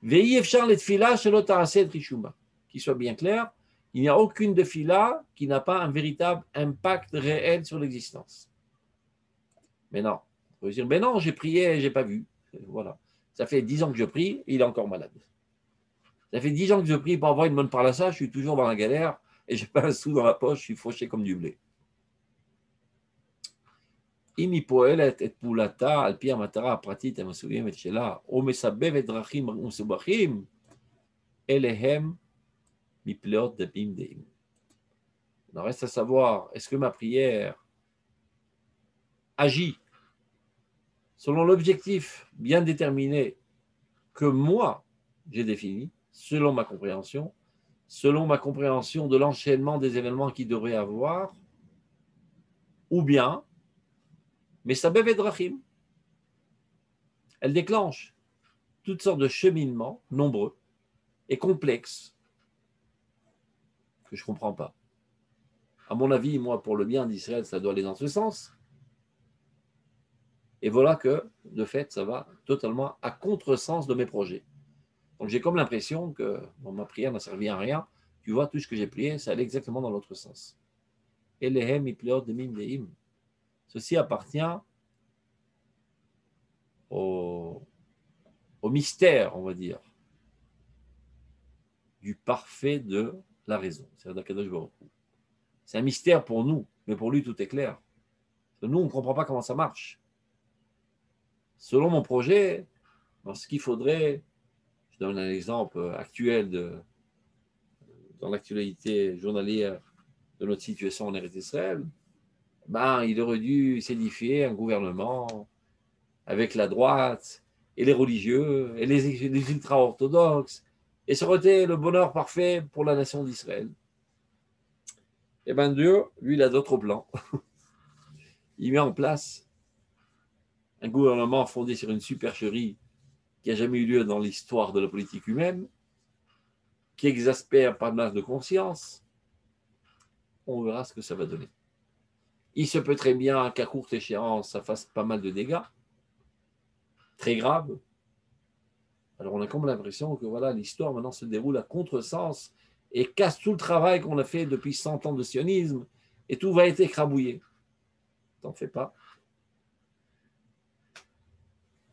Ve'i efshar letfila shelo ta'aseh rishuma. Qu'il soit bien clair, il n'y a aucune de fila qui n'a pas un véritable impact réel sur l'existence. Mais non, on peut dire, mais non, j'ai prié et je n'ai pas vu. Voilà. Ça fait 10 ans que je prie et il est encore malade. Ça fait 10 ans que je prie pour avoir une bonne parlassa, je suis toujours dans la galère et je n'ai pas un sou dans la poche, je suis fauché comme du blé. אם היא פועלת את פעולתה על פי המטרה הפרטית המסוימת שלה, או מסבבת דרכים מסובכים, אלה הם מפלאות דמים דעים. Il reste à savoir, est-ce que ma prière agit selon l'objectif bien déterminé que moi j'ai défini, selon ma compréhension de l'enchaînement des événements qu'il devrait avoir, ou bien, mais ça beve drachim, elle déclenche toutes sortes de cheminements nombreux et complexes que je ne comprends pas. À mon avis, moi, pour le bien d'Israël, ça doit aller dans ce sens. Et voilà que, de fait, ça va totalement à contresens de mes projets. Donc j'ai comme l'impression que ma prière n'a servi à rien. Tu vois, tout ce que j'ai prié, ça allait exactement dans l'autre sens. Elehem ipleot demim deim. Ceci appartient au mystère, on va dire, du parfait de la raison. C'est un mystère pour nous, mais pour lui, tout est clair. Nous, on ne comprend pas comment ça marche. Selon mon projet, ce qu'il faudrait, je donne un exemple actuel dans l'actualité journalière de notre situation en Eretz Israël, il aurait dû s'édifier un gouvernement avec la droite et les religieux et les ultra-orthodoxes, et ça aurait été le bonheur parfait pour la nation d'Israël. Et Dieu, lui, il a d'autres plans. Il met en place un gouvernement fondé sur une supercherie qui n'a jamais eu lieu dans l'histoire de la politique humaine, qui exaspère par masse de conscience. On verra ce que ça va donner. Il se peut très bien qu'à courte échéance, ça fasse pas mal de dégâts, très graves. Alors on a comme l'impression que voilà, l'histoire maintenant se déroule à contresens et casse tout le travail qu'on a fait depuis 100 ans de sionisme, et tout va être écrabouillé. T'en fais pas.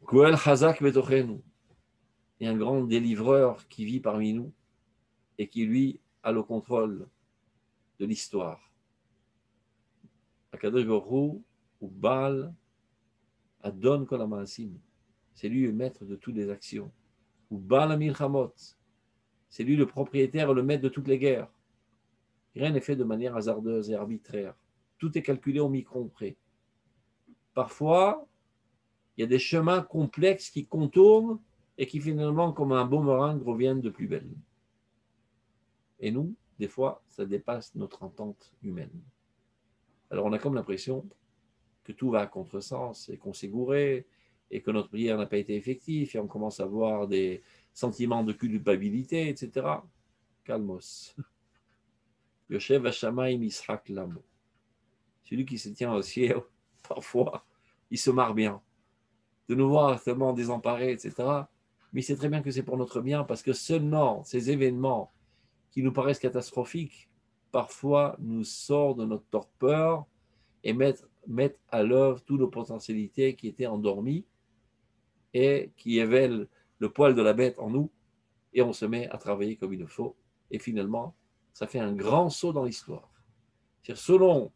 Goel Chazak Betochenu. Il y a un grand délivreur qui vit parmi nous et qui, lui, a le contrôle de l'histoire. Akadosh Baruch Hu, ou Baal, Adon Kol HaMaasim. C'est lui le maître de toutes les actions. Ou Baal HaMilchamot. C'est lui le propriétaire et le maître de toutes les guerres. Rien n'est fait de manière hasardeuse et arbitraire. Tout est calculé au micron près. Parfois, il y a des chemins complexes qui contournent et qui finalement, comme un boomerang, reviennent de plus belle. Et nous, des fois, ça dépasse notre entente humaine. Alors on a comme l'impression que tout va à contresens et qu'on s'est gouré et que notre prière n'a pas été effective et on commence à avoir des sentiments de culpabilité, etc. Calmos. Yoshev Hashamayim Yishak Lamo. Celui qui se tient au ciel, parfois, il se marre bien. De nous voir tellement désemparés, etc. Mais il sait très bien que c'est pour notre bien parce que seulement ces événements qui nous paraissent catastrophiques, parfois nous sortent de notre torpeur et mettent à l'œuvre toutes nos potentialités qui étaient endormies et qui éveillent le poil de la bête en nous et on se met à travailler comme il le faut. Et finalement, ça fait un grand saut dans l'histoire. C'est-à-dire, selon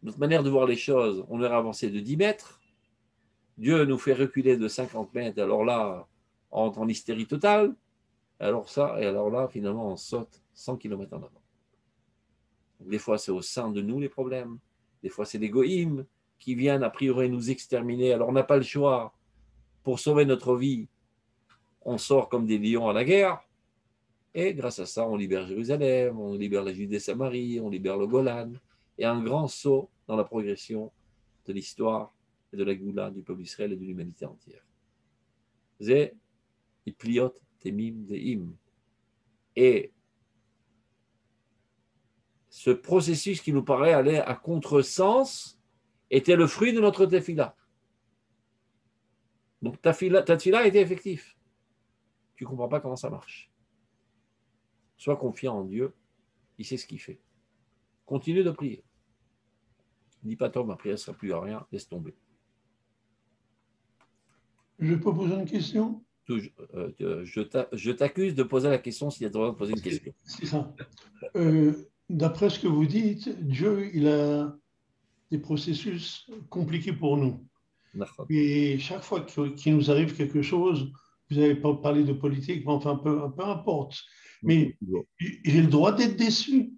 notre manière de voir les choses, on aurait avancé de 10 mètres. Dieu nous fait reculer de 50 mètres. Alors là, on entre en hystérie totale. Alors ça, et alors là, finalement, on saute 100 km en avant. Des fois, c'est au sein de nous les problèmes. Des fois, c'est les goïms qui viennent a priori nous exterminer. Alors, on n'a pas le choix. Pour sauver notre vie, on sort comme des lions à la guerre. Et grâce à ça, on libère Jérusalem, on libère la Judée-Samarie, on libère le Golan. Et un grand saut dans la progression de l'histoire et de la Goula du peuple d'Israël et de l'humanité entière. Zé, Ipliot, Temim, Deim. Et ce processus qui nous paraît aller à contresens était le fruit de notre tefila. Donc ta tefila était effective. Tu ne comprends pas comment ça marche. Sois confiant en Dieu, il sait ce qu'il fait. Continue de prier. Dis pas toi, ma prière ne sera plus à rien, laisse tomber. Je peux poser une question? Je t'accuse de poser la question s'il y a droit de poser une question. C'est ça. D'après ce que vous dites, Dieu, il a des processus compliqués pour nous. Et chaque fois qu'il nous arrive quelque chose, vous avez pas parlé de politique, mais enfin, peu importe. Mais j'ai le droit d'être déçu.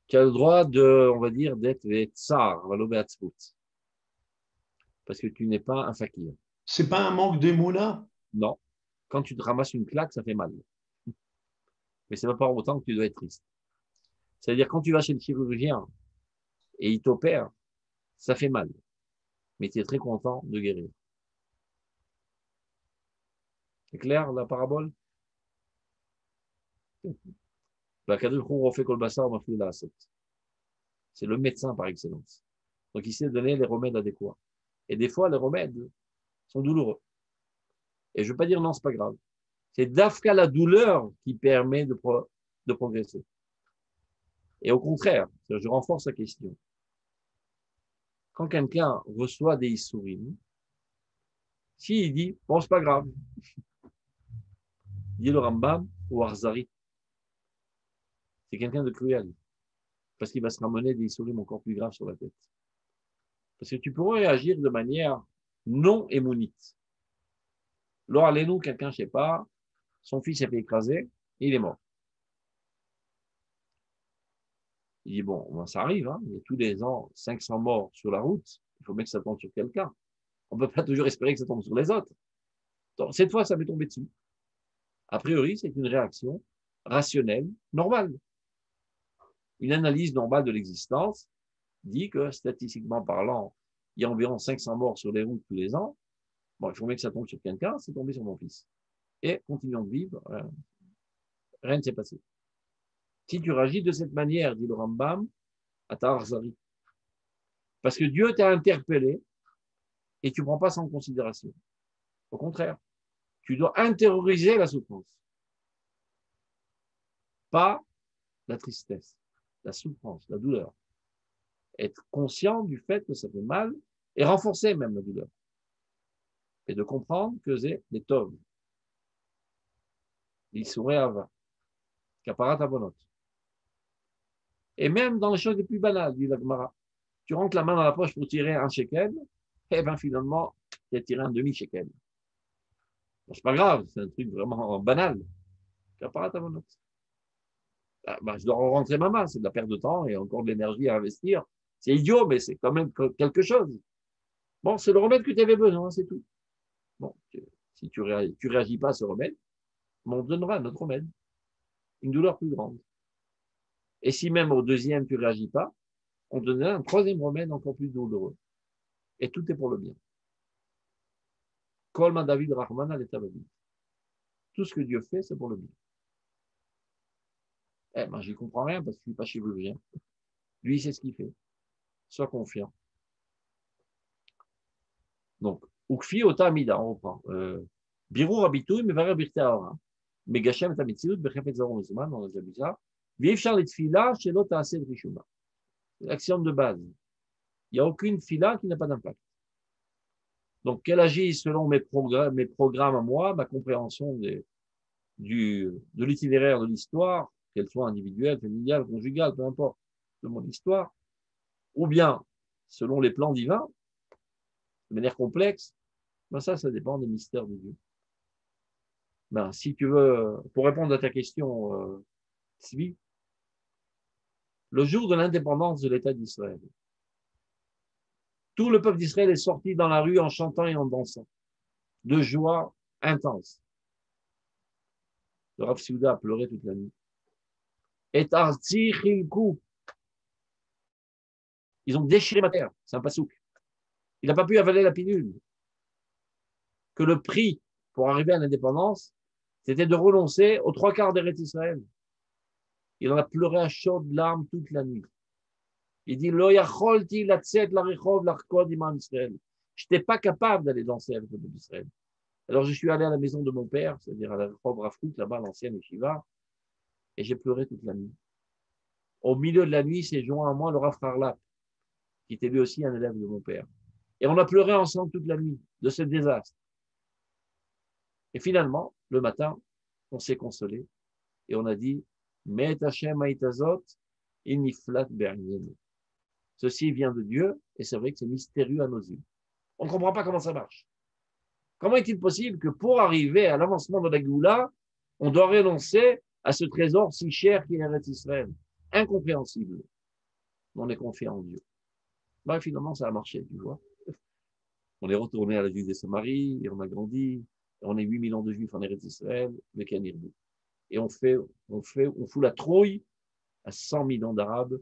Tu as le droit de, on va dire, d'être tsar, parce que tu n'es pas un fakir. C'est pas un manque d'émouna? Non. Quand tu te ramasses une claque, ça fait mal. Mais ce n'est pas pour autant que tu dois être triste. C'est-à-dire, quand tu vas chez le chirurgien et il t'opère, ça fait mal. Mais tu es très content de guérir. C'est clair, la parabole? C'est le médecin par excellence. Donc, il sait donner les remèdes adéquats. Et des fois, les remèdes sont douloureux. Et je ne veux pas dire non, c'est pas grave. C'est d'Afka la douleur qui permet de progresser. Et au contraire, je renforce la question. Quand quelqu'un reçoit des Issourim, s'il dit, bon, c'est pas grave, dit le Rambam ou Arzari, c'est quelqu'un de cruel, parce qu'il va se ramener des Issourim encore plus graves sur la tête. Parce que tu pourrais réagir de manière non émonite. Lors allez-nous, quelqu'un, je ne sais pas, son fils s'est fait écraser, et il est mort. Il dit, bon, ça arrive, hein, il y a tous les ans 500 morts sur la route, il faut bien que ça tombe sur quelqu'un. On ne peut pas toujours espérer que ça tombe sur les autres. Donc, cette fois, ça m'est tombé dessus. A priori, c'est une réaction rationnelle, normale. Une analyse normale de l'existence dit que, statistiquement parlant, il y a environ 500 morts sur les routes tous les ans. Bon, il faut bien que ça tombe sur quelqu'un, c'est tombé sur mon fils. Et continuons de vivre, rien ne s'est passé. Si tu réagis de cette manière, dit le Rambam, à ta Arzari, parce que Dieu t'a interpellé et tu ne prends pas ça en considération. Au contraire, tu dois intérioriser la souffrance. pas la tristesse, la souffrance, la douleur. Être conscient du fait que ça fait mal et renforcer même la douleur. Et de comprendre que c'est des tov. L'issouré ava, kaparat avonot. Et même dans les choses les plus banales, dit la Gemara, tu rentres la main dans la poche pour tirer un shekel, et bien finalement, tu as tiré un demi-shekel. Bon, c'est pas grave, c'est un truc vraiment banal. Kaparat avonot. Ah, ben, je dois rentrer ma main, c'est de la perte de temps et encore de l'énergie à investir. C'est idiot, mais c'est quand même quelque chose. Bon, c'est le remède que tu avais besoin, c'est tout. Bon, si tu réagis pas à ce remède, on te donnera un autre remède, une douleur plus grande. Et si même au deuxième, tu ne réagis pas, on te donnera un troisième remède encore plus douloureux. Et tout est pour le bien. Kolman David Rahman al Etabadi. Tout ce que Dieu fait, c'est pour le bien. Eh ben, j'y comprends rien parce que je ne suis pas chirurgien. Lui, c'est ce qu'il fait. Sois confiant. Donc, Ukfi Ota Amida, on reprend. Birur Abitou, Mevarer Birte Aora. Megashem Tamitziut, Bechefet Zaron Mezuman, on a déjà vu ça. Vivchar les tfila, chez l'autre assez de Rishuma. C'est l'axiome de base. Il n'y a aucune fila qui n'a pas d'impact. Donc, qu'elle agit selon mes programmes à moi, ma compréhension de l'itinéraire de l'histoire, qu'elle soit individuelle, familiale, conjugale, peu importe, de mon histoire, ou bien selon les plans divins, de manière complexe, ben ça dépend des mystères de Dieu. Ben, si tu veux, pour répondre à ta question, Sylvie, le jour de l'indépendance de l'État d'Israël, tout le peuple d'Israël est sorti dans la rue en chantant et en dansant, de joie intense. Le Rav Siouda a pleuré toute la nuit. Et Arzi Chilkou, ils ont déchiré ma terre, c'est un pasouk. Il n'a pas pu avaler la pilule. Que le prix pour arriver à l'indépendance, c'était de renoncer aux 3/4 d'Eretz Israël. Il en a pleuré à chaudes larmes toute la nuit. Il dit, Lo yacholti latzet larechov larkod imam Israël. Je n'étais pas capable d'aller danser avec le peuple d'Israël. Alors je suis allé à la maison de mon père, c'est-à-dire à la Rehov Rav Kook, là-bas, l'ancienne yeshiva, et j'ai pleuré toute la nuit. Au milieu de la nuit, s'est joint à moi le Rav Harlap, qui était lui aussi un élève de mon père. Et on a pleuré ensemble toute la nuit de ce désastre. Et finalement, le matin, on s'est consolé et on a dit, Met Hashem Haïtazot, Iniflat Bernin. Ceci vient de Dieu et c'est vrai que c'est mystérieux à nos yeux. On ne comprend pas comment ça marche. Comment est-il possible que pour arriver à l'avancement de la Géoula, on doit renoncer à ce trésor si cher qui est Eretz Israël? Incompréhensible. On est confiant en Dieu. Ben, finalement, ça a marché, tu vois. On est retourné à la Judée-Samarie et on a grandi. Et on est 8000 ans de Juifs en Eretz Israël, avec un Irbou. Et on fout la trouille à 100 millions d'Arabes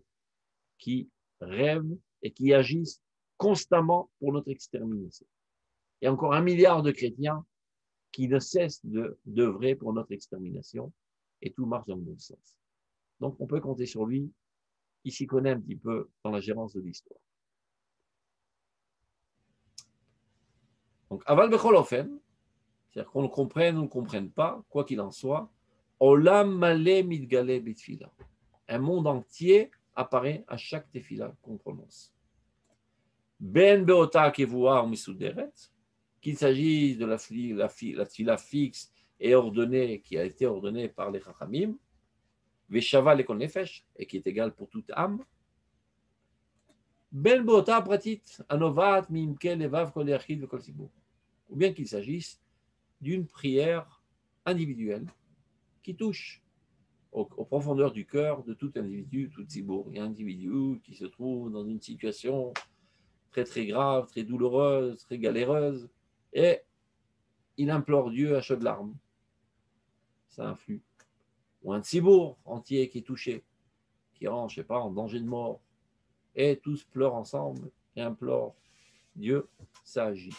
qui rêvent et qui agissent constamment pour notre extermination. Il y a encore 1 milliard de chrétiens qui ne cessent d'œuvrer pour notre extermination et tout marche dans le bon sens. Donc, on peut compter sur lui. Il s'y connaît un petit peu dans la gérance de l'histoire. Donc, aval bechol ofen, c'est-à-dire qu'on le comprenne ou ne le comprenne pas, quoi qu'il en soit, olam malé mitgale bitfila. Un monde entier apparaît à chaque tefila qu'on prononce. Ben beota kevua ou misuderet, qu'il s'agisse de la tefila fixe et ordonnée, qui a été ordonnée par les chachamim, veshava lekol nefesh, et qui est égale pour toute âme, ben beota pratit, anovat mimke levav kol yachid vekol sibur. Ou bien qu'il s'agisse d'une prière individuelle qui touche aux profondeurs du cœur de tout individu, tout tsibour. Il y a un individu qui se trouve dans une situation très très grave, très douloureuse, très galéreuse, et il implore Dieu à chaudes larmes. Ça influe. Ou un tsibour entier qui est touché, qui rentre, je ne sais pas, en danger de mort, et tous pleurent ensemble et implorent Dieu, ça agit.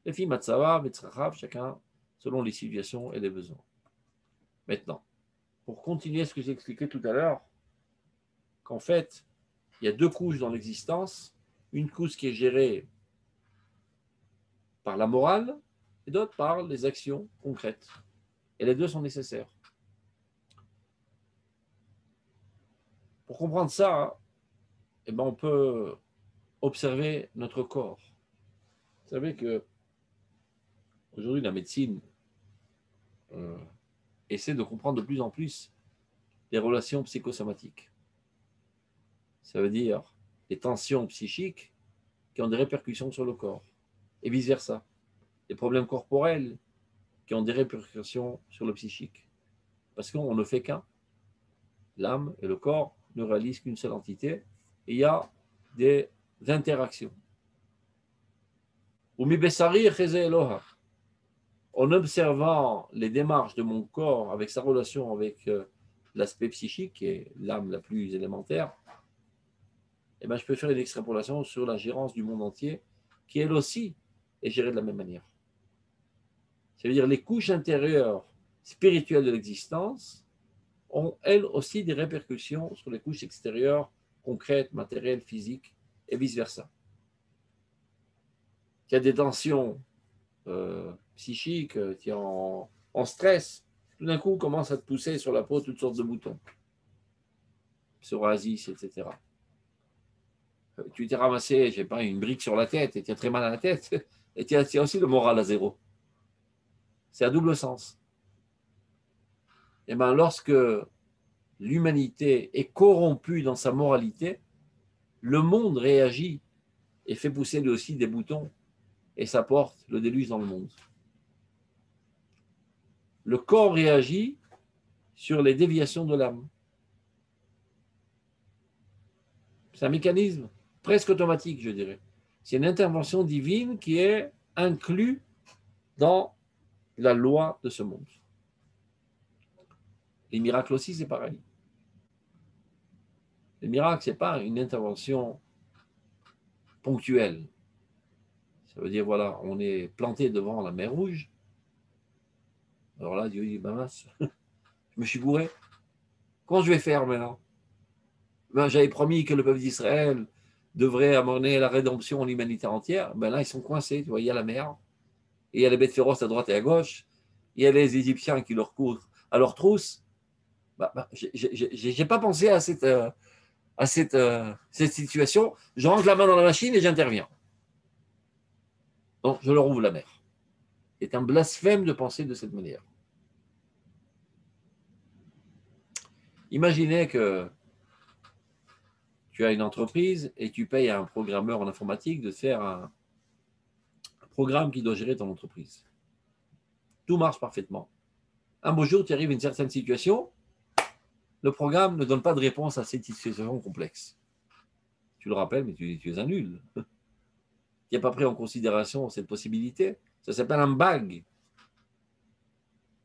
Les filles Matsava, Vetzrachav, chacun selon les situations et les besoins. Maintenant, pour continuer ce que j'ai expliqué tout à l'heure, qu'en fait, il y a 2 couches dans l'existence, une couche qui est gérée par la morale et d'autre par les actions concrètes. Et les 2 sont nécessaires. Pour comprendre ça, eh ben, on peut observer notre corps. Vous savez que aujourd'hui, la médecine essaie de comprendre de plus en plus les relations psychosomatiques. Ça veut dire les tensions psychiques qui ont des répercussions sur le corps, et vice-versa. Les problèmes corporels qui ont des répercussions sur le psychique. Parce qu'on ne fait qu'un. L'âme et le corps ne réalisent qu'une seule entité, et il y a des interactions. En observant les démarches de mon corps avec sa relation avec l'aspect psychique, qui est l'âme la plus élémentaire, eh ben, je peux faire une extrapolation sur la gérance du monde entier, qui elle aussi est gérée de la même manière. Ça veut dire les couches intérieures spirituelles de l'existence ont elles aussi des répercussions sur les couches extérieures, concrètes, matérielles, physiques, et vice-versa. Il y a des tensions psychiques, qui en stress, tout d'un coup commence à te pousser sur la peau toutes sortes de boutons, psoriasis, etc. Tu t'es ramassé, je sais pas, une brique sur la tête et tu as très mal à la tête, et tu as aussi le moral à zéro. C'est à double sens. Et bien, lorsque l'humanité est corrompue dans sa moralité, le monde réagit et fait pousser lui aussi des boutons, et ça porte le déluge dans le monde. Le corps réagit sur les déviations de l'âme. C'est un mécanisme presque automatique, je dirais. C'est une intervention divine qui est inclue dans la loi de ce monde. Les miracles aussi, c'est pareil. Les miracles, ce n'est pas une intervention ponctuelle. Ça veut dire, voilà, on est planté devant la mer Rouge. Alors là, Dieu dit, ben mince, je me suis gouré. Comment je vais faire maintenant? Ben, j'avais promis que le peuple d'Israël devrait amener la rédemption à l'humanité entière. Ben là, ils sont coincés. Tu vois, il y a la mer, et il y a les bêtes féroces à droite et à gauche, il y a les Égyptiens qui leur courent à leur trousse. Je n'ai pas pensé à cette situation. Je rentre la main dans la machine et j'interviens. Donc, je leur ouvre la mer. C'est un blasphème de penser de cette manière. Imaginez que tu as une entreprise et tu payes à un programmeur en informatique de faire un programme qui doit gérer ton entreprise. Tout marche parfaitement. Un beau jour, tu arrives à une certaine situation, le programme ne donne pas de réponse à cette situation complexe. Tu le rappelles, mais tu es un nul. Tu n'as pas pris en considération cette possibilité. Ça s'appelle un bug.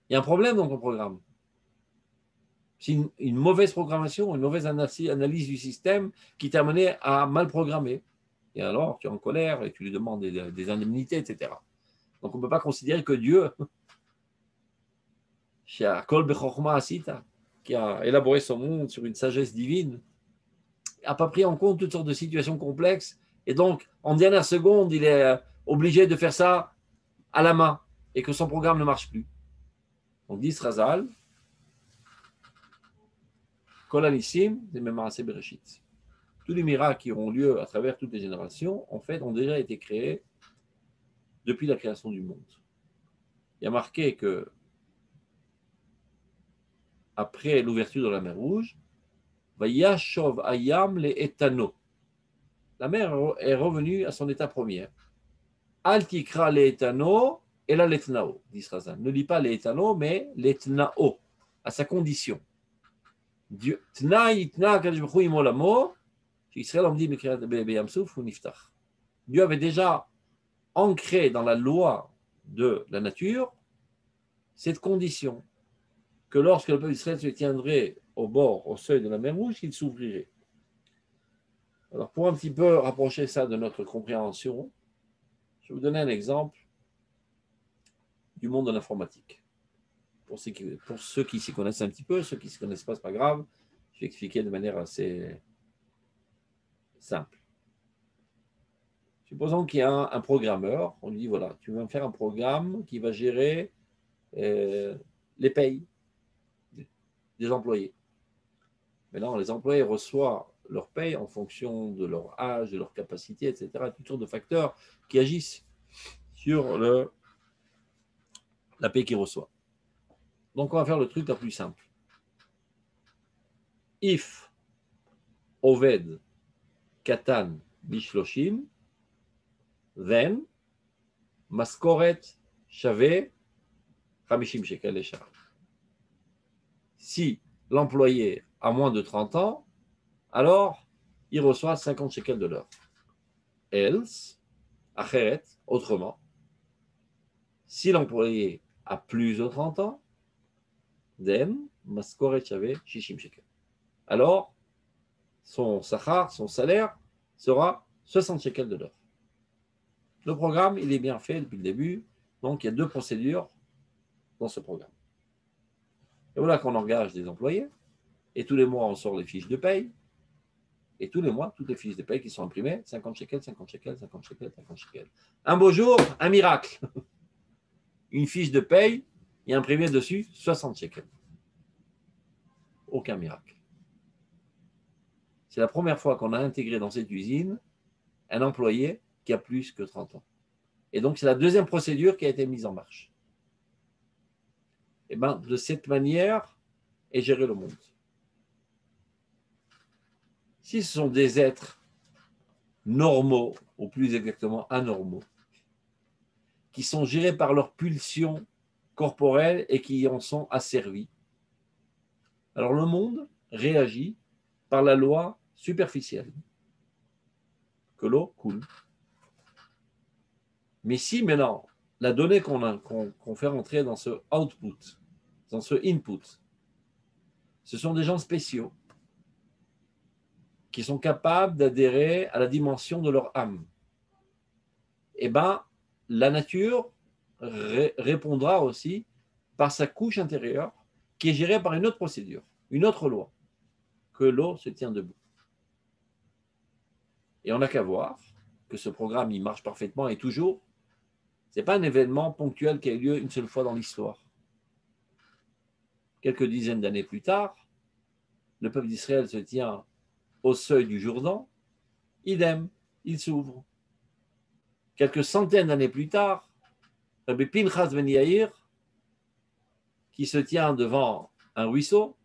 Il y a un problème dans ton programme. C'est une mauvaise programmation, une mauvaise analyse du système qui t'a amené à mal programmer. Et alors, tu es en colère et tu lui demandes des indemnités, etc. Donc, on ne peut pas considérer que Dieu, qui a élaboré son monde sur une sagesse divine, n'a pas pris en compte toutes sortes de situations complexes. Et donc, en dernière seconde, il est obligé de faire ça à la main et que son programme ne marche plus. Donc, dit Razal, Kol Anissim, c'est même assez Bereshit. Tous les miracles qui auront lieu à travers toutes les générations, en fait, ont déjà été créés depuis la création du monde. Il y a marqué que après l'ouverture de la mer Rouge, Vayashov Ayam le Etano. La mer est revenue à son état premier. Al tikra le Etano et la letnao, dit Razan. Ne lis pas le Etano, mais letnao, à sa condition. Dieu avait déjà ancré dans la loi de la nature cette condition que lorsque le peuple d'Israël se tiendrait au seuil de la mer Rouge, il s'ouvrirait. Alors, pour un petit peu rapprocher ça de notre compréhension, je vais vous donner un exemple du monde de l'informatique. Pour ceux qui s'y connaissent un petit peu, ceux qui ne s'y connaissent pas, ce n'est pas grave, je vais expliquer de manière assez simple. Supposons qu'il y a un programmeur, on lui dit, voilà, tu vas me faire un programme qui va gérer les payes des employés. Maintenant, les employés reçoivent leur paye en fonction de leur âge, de leur capacité, etc. Toutes sortes de facteurs qui agissent sur la paye qu'ils reçoivent. Donc, on va faire le truc le plus simple. If Oved Katan Bishloshim, then Maskoret Shave 50 shekel Eshar. Si l'employé a moins de 30 ans, alors il reçoit 50 shekels de l'heure. Else, acheret, autrement, si l'employé a plus de 30 ans, then maskoret shave 60 shekels. Alors, son sachar, son salaire, sera 60 shekels de l'heure. Le programme, il est bien fait depuis le début, donc il y a 2 procédures dans ce programme. Et voilà qu'on engage des employés, et tous les mois, on sort les fiches de paye, et tous les mois, toutes les fiches de paye qui sont imprimées, 50 shekels, 50 shekels, 50 shekels, 50 shekels. Un beau jour, un miracle. Une fiche de paye, il y a imprimé dessus 60 shekels. Aucun miracle. C'est la première fois qu'on a intégré dans cette usine un employé qui a plus que 30 ans. Et donc, c'est la 2e procédure qui a été mise en marche. Et bien, de cette manière est géré le monde. Si ce sont des êtres normaux, ou plus exactement anormaux, qui sont gérés par leurs pulsions corporelles et qui en sont asservis, alors le monde réagit par la loi superficielle, que l'eau coule. Mais si maintenant, la donnée qu'on fait rentrer dans ce output, dans ce input, ce sont des gens spéciaux qui sont capables d'adhérer à la dimension de leur âme, eh bien, la nature répondra aussi par sa couche intérieure qui est gérée par une autre procédure, une autre loi, que l'eau se tient debout. Et on n'a qu'à voir que ce programme, il marche parfaitement et toujours. Ce n'est pas un événement ponctuel qui a eu lieu une seule fois dans l'histoire. Quelques dizaines d'années plus tard, le peuple d'Israël se tient au seuil du Jourdain, idem, il s'ouvre. Quelques centaines d'années plus tard, Rabbi Pinchas ben Yair, qui se tient devant un ruisseau,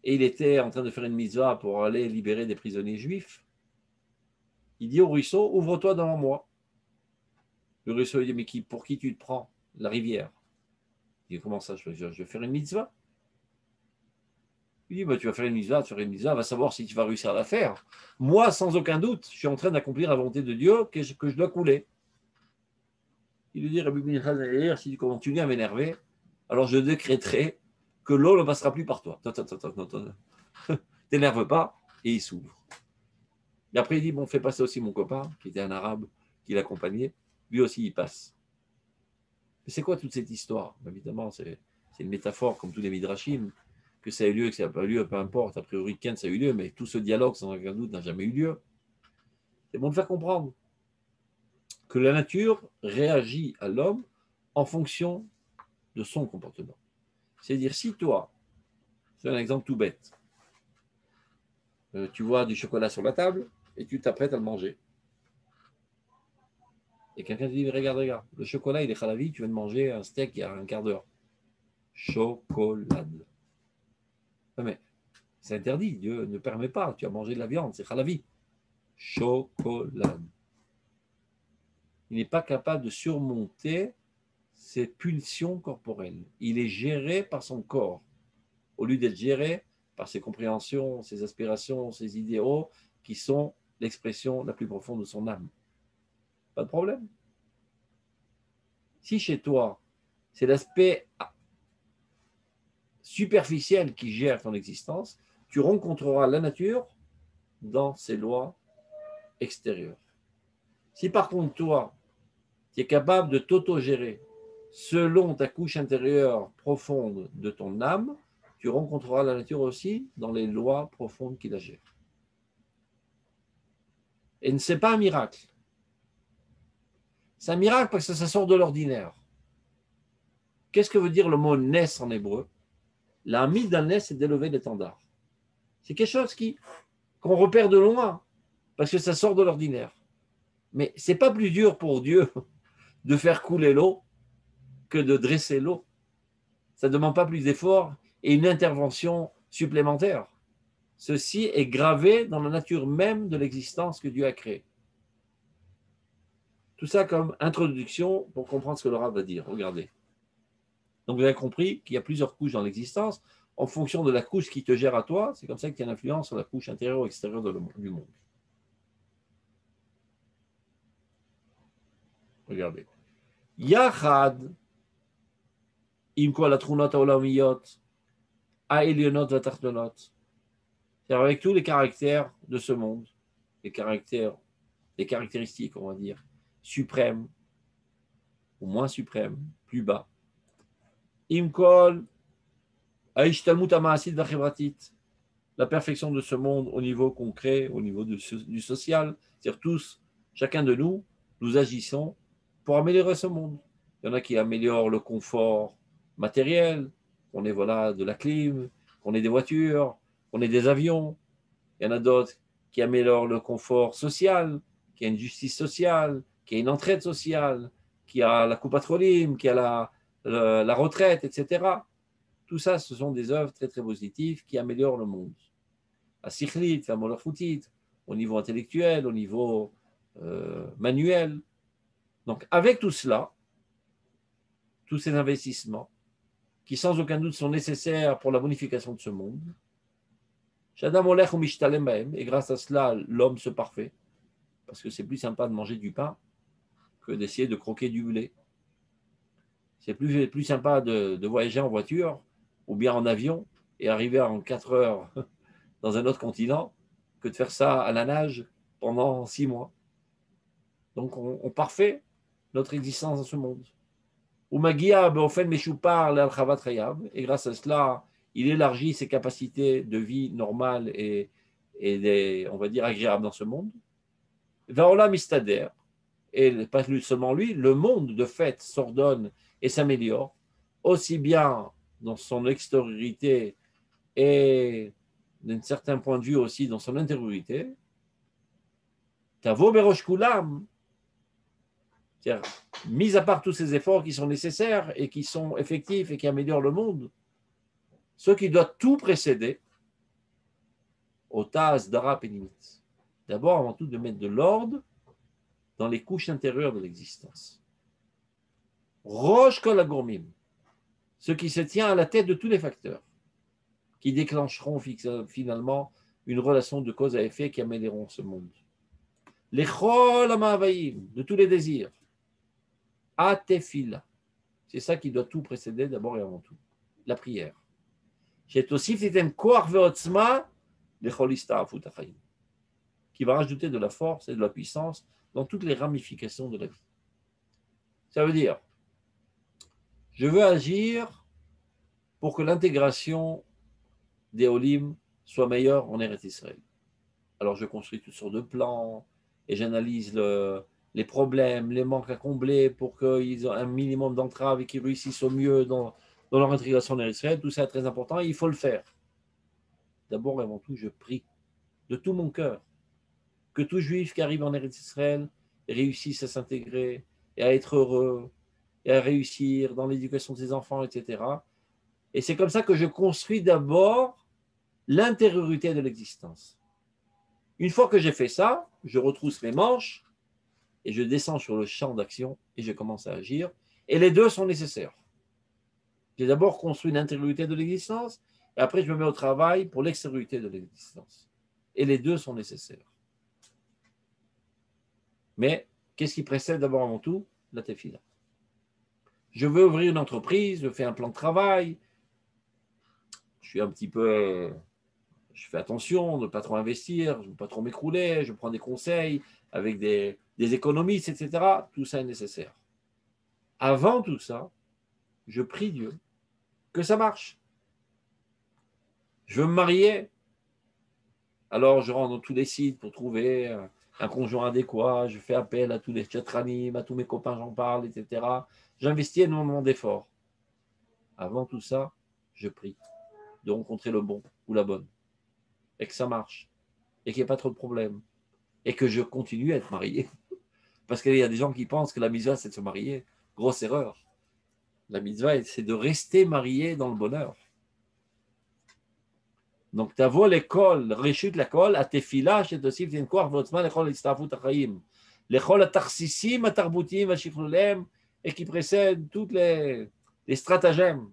et il était en train de faire une mitzvah pour aller libérer des prisonniers juifs, il dit au ruisseau, ouvre-toi devant moi. Le ruisseau, il dit, mais pour qui tu te prends? La rivière. Il dit, comment ça, je vais faire une mitzvah? Il dit, bah, tu vas faire une mitzvah, va savoir si tu vas réussir à la faire. Moi, sans aucun doute, je suis en train d'accomplir la volonté de Dieu que je dois couler. Il lui dit, Rabbi Pinchas, si tu continues à m'énerver, alors je décréterai que l'eau ne passera plus par toi. T'énerve pas, et il s'ouvre. Et après, il dit, bon, fais passer aussi mon copain, qui était un arabe, qui l'accompagnait. Lui aussi, il passe. Mais c'est quoi toute cette histoire? Évidemment, c'est une métaphore, comme tous les midrashim, que ça a eu lieu, que ça n'a pas eu lieu, peu importe. A priori, Ken, ça a eu lieu, mais tout ce dialogue, sans aucun doute, n'a jamais eu lieu. C'est bon de faire comprendre que la nature réagit à l'homme en fonction de son comportement. C'est-à-dire, si toi, c'est un exemple tout bête, tu vois du chocolat sur la table et tu t'apprêtes à le manger. Et quelqu'un te dit, regarde, le chocolat, il est halavi, tu viens de manger un steak il y a un quart d'heure. Chocolade. Mais c'est interdit, Dieu ne permet pas, tu as mangé de la viande, c'est halavi. Chocolade. Il n'est pas capable de surmonter ses pulsions corporelles. Il est géré par son corps, au lieu d'être géré par ses compréhensions, ses aspirations, ses idéaux, qui sont l'expression la plus profonde de son âme. Pas de problème. Si chez toi, c'est l'aspect superficiel qui gère ton existence, tu rencontreras la nature dans ses lois extérieures. Si par contre, toi, tu es capable de t'auto-gérer selon ta couche intérieure profonde de ton âme, tu rencontreras la nature aussi dans les lois profondes qui la gèrent. Et ce n'est pas un miracle. C'est un miracle parce que ça sort de l'ordinaire. Qu'est-ce que veut dire le mot « nes » en hébreu? La mise d'un nes, c'est d'élever l'étendard. C'est quelque chose qu'on repère de loin, parce que ça sort de l'ordinaire. Mais ce n'est pas plus dur pour Dieu de faire couler l'eau que de dresser l'eau. Ça ne demande pas plus d'efforts et une intervention supplémentaire. Ceci est gravé dans la nature même de l'existence que Dieu a créée. Tout ça comme introduction pour comprendre ce que le Rav va dire. Regardez. Donc vous avez compris qu'il y a plusieurs couches dans l'existence. En fonction de la couche qui te gère à toi, c'est comme ça qu'il y a une influence sur la couche intérieure ou extérieure du monde. Regardez. Yachad, im kol atrunot haolamiyot, ha'elyonot v'atachtonot. C'est-à-dire avec tous les caractères de ce monde, les caractéristiques, on va dire, suprêmes, ou moins suprêmes, plus bas. Im kol ha'ishtalmut ha'ma'asit v'achevratit. La perfection de ce monde au niveau concret, au niveau du social, c'est-à-dire tous, chacun de nous, nous agissons pour améliorer ce monde. Il y en a qui améliorent le confort matériel, qu'on ait de la clim, qu'on ait des voitures, qu'on ait des avions. Il y en a d'autres qui améliorent le confort social, qui a une justice sociale, qui a une entraide sociale, qui a la coupe patrolim, qui a la retraite, etc. Tout ça, ce sont des œuvres très, très positives qui améliorent le monde. À Sikhlit, à Molachoutit, au niveau intellectuel, au niveau manuel. Donc, avec tout cela, tous ces investissements, qui sans aucun doute sont nécessaires pour la bonification de ce monde, et grâce à cela, l'homme se parfait, parce que c'est plus sympa de manger du pain que d'essayer de croquer du blé. C'est plus sympa de voyager en voiture ou bien en avion et arriver en 4 heures dans un autre continent que de faire ça à la nage pendant 6 mois. Donc, on parfait notre existence dans ce monde. Et grâce à cela, il élargit ses capacités de vie normales et on va dire, agréables dans ce monde. Et pas seulement lui, le monde de fait s'ordonne et s'améliore, aussi bien dans son extériorité et d'un certain point de vue aussi dans son intériorité. Tavo berosh kulam, c'est-à-dire, mis à part tous ces efforts qui sont nécessaires et qui sont effectifs et qui améliorent le monde, ce qui doit tout précéder, au tas d'ara pénimit. D'abord, avant tout, de mettre de l'ordre dans les couches intérieures de l'existence. Rosh kol hagourmim, ce qui se tient à la tête de tous les facteurs, qui déclencheront finalement une relation de cause à effet qui amélioreront ce monde. Les chol hama'avayim, de tous les désirs. Atefila, c'est ça qui doit tout précéder d'abord et avant tout. La prière. Qui va rajouter de la force et de la puissance dans toutes les ramifications de la vie. Ça veut dire, je veux agir pour que l'intégration des Olim soit meilleure en Eretz Israël. Alors je construis toutes sortes de plans et j'analyse les problèmes, les manques à combler pour qu'ils aient un minimum d'entrave et qu'ils réussissent au mieux dans leur intégration en Eretz Israël. Tout ça est très important et il faut le faire. D'abord et avant tout, je prie de tout mon cœur que tout juif qui arrive en Eretz Israël réussisse à s'intégrer et à être heureux et à réussir dans l'éducation de ses enfants, etc. Et c'est comme ça que je construis d'abord l'intériorité de l'existence. Une fois que j'ai fait ça, je retrousse mes manches et je descends sur le champ d'action et je commence à agir. Et les deux sont nécessaires. J'ai d'abord construit l'intériorité de l'existence et après je me mets au travail pour l'extériorité de l'existence. Et les deux sont nécessaires. Mais qu'est-ce qui précède d'abord avant tout? La tefila. Je veux ouvrir une entreprise, je fais un plan de travail, je fais attention de ne pas trop investir, de ne pas trop m'écrouler, je prends des conseils avec des économistes, etc. Tout ça est nécessaire. Avant tout ça, je prie Dieu que ça marche. Je veux me marier. Alors, je rentre dans tous les sites pour trouver un conjoint adéquat. Je fais appel à tous les chatranim, à tous mes copains, j'en parle, etc. J'investis énormément d'efforts. Avant tout ça, je prie de rencontrer le bon ou la bonne. et que ça marche et qu'il n'y ait pas trop de problèmes et que je continue à être marié. Parce qu'il y a des gens qui pensent que la mitzvah, c'est de se marier. Grosse erreur. La mitzvah, c'est de rester marié dans le bonheur. Donc, t'avo l'école, réchute l'école, à tes filas, chez Tosif, t'es une quoi, votre l'école, l'istafut achayim. L'école, à tarsissim, à tarboutim, à chifrulem, et qui précèdent toutes les stratagèmes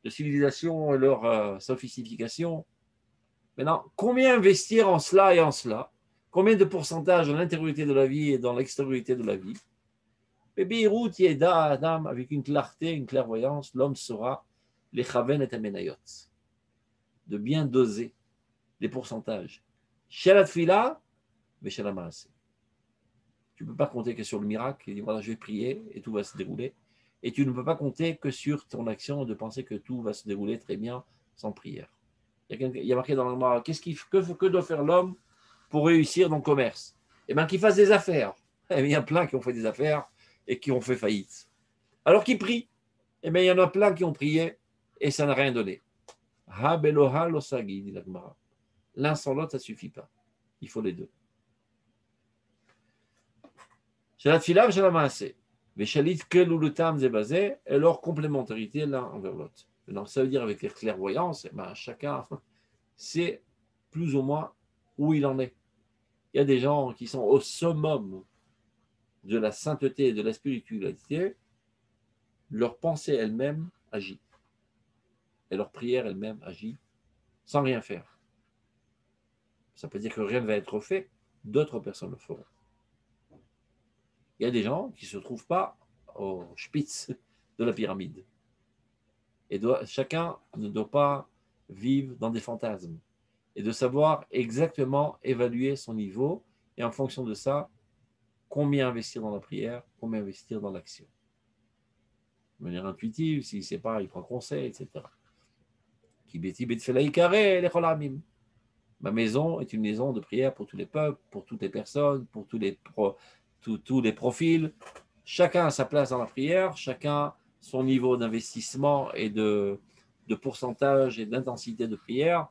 de civilisation et leur sophistication. Maintenant, combien investir en cela et en cela? Combien de pourcentage dans l'intériorité de la vie et dans l'extériorité de la vie? Et Beyrouth, Yeda, Adam, avec une clarté, une clairvoyance, l'homme saura les chaven et amenayot, de bien doser les pourcentages. Chez la tfila, mais chez la masse. Tu ne peux pas compter que sur le miracle et dire voilà, je vais prier et tout va se dérouler. Et tu ne peux pas compter que sur ton action de penser que tout va se dérouler très bien sans prière. Il y a marqué dans le Gemara, que doit faire l'homme pour réussir dans le commerce? Eh bien, qu'il fasse des affaires. Il y a plein qui ont fait des affaires et qui ont fait faillite. Alors qu'ils prient. Eh bien, il y en a plein qui ont prié et ça n'a rien donné. Ha beloha losagi, dit la Gemara. L'un sans l'autre, ça ne suffit pas. Il faut les deux. Shalat filav, shalat maaseh. Veshalit kelulutam zebazeh, et leur complémentarité l'un envers l'autre. Donc, ça veut dire avec les clairvoyances, chacun sait plus ou moins où il en est. Il y a des gens qui sont au summum de la sainteté et de la spiritualité, leur pensée elle-même agit. Et leur prière elle-même agit sans rien faire. Ça peut dire que rien ne va être fait, d'autres personnes le feront. Il y a des gens qui ne se trouvent pas au spitz de la pyramide. Et chacun ne doit pas vivre dans des fantasmes. Et de savoir exactement évaluer son niveau et en fonction de ça, combien investir dans la prière, combien investir dans l'action. De manière intuitive, s'il ne sait pas, il prend conseil, etc. Ma maison est une maison de prière pour tous les peuples, pour toutes les personnes, pour tous les profils. Chacun a sa place dans la prière, chacun son niveau d'investissement et de pourcentage et d'intensité de prière.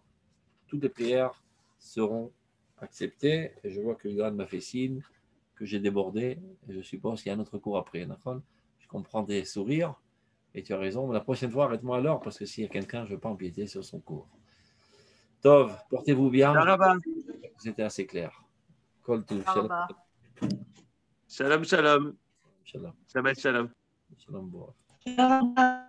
Toutes les prières seront acceptées. Et je vois que Yohan m'a fait signe que j'ai débordé. Et je suppose qu'il y a un autre cours après. Je comprends tes sourires. Et tu as raison. Mais la prochaine fois, arrête-moi alors, parce que s'il y a quelqu'un, je ne veux pas empiéter sur son cours. Tov, portez-vous bien. C'était assez clair. Kol Tov. Shalom, shalom. Shalom. Shabbat shalom. Shalom. Shalom.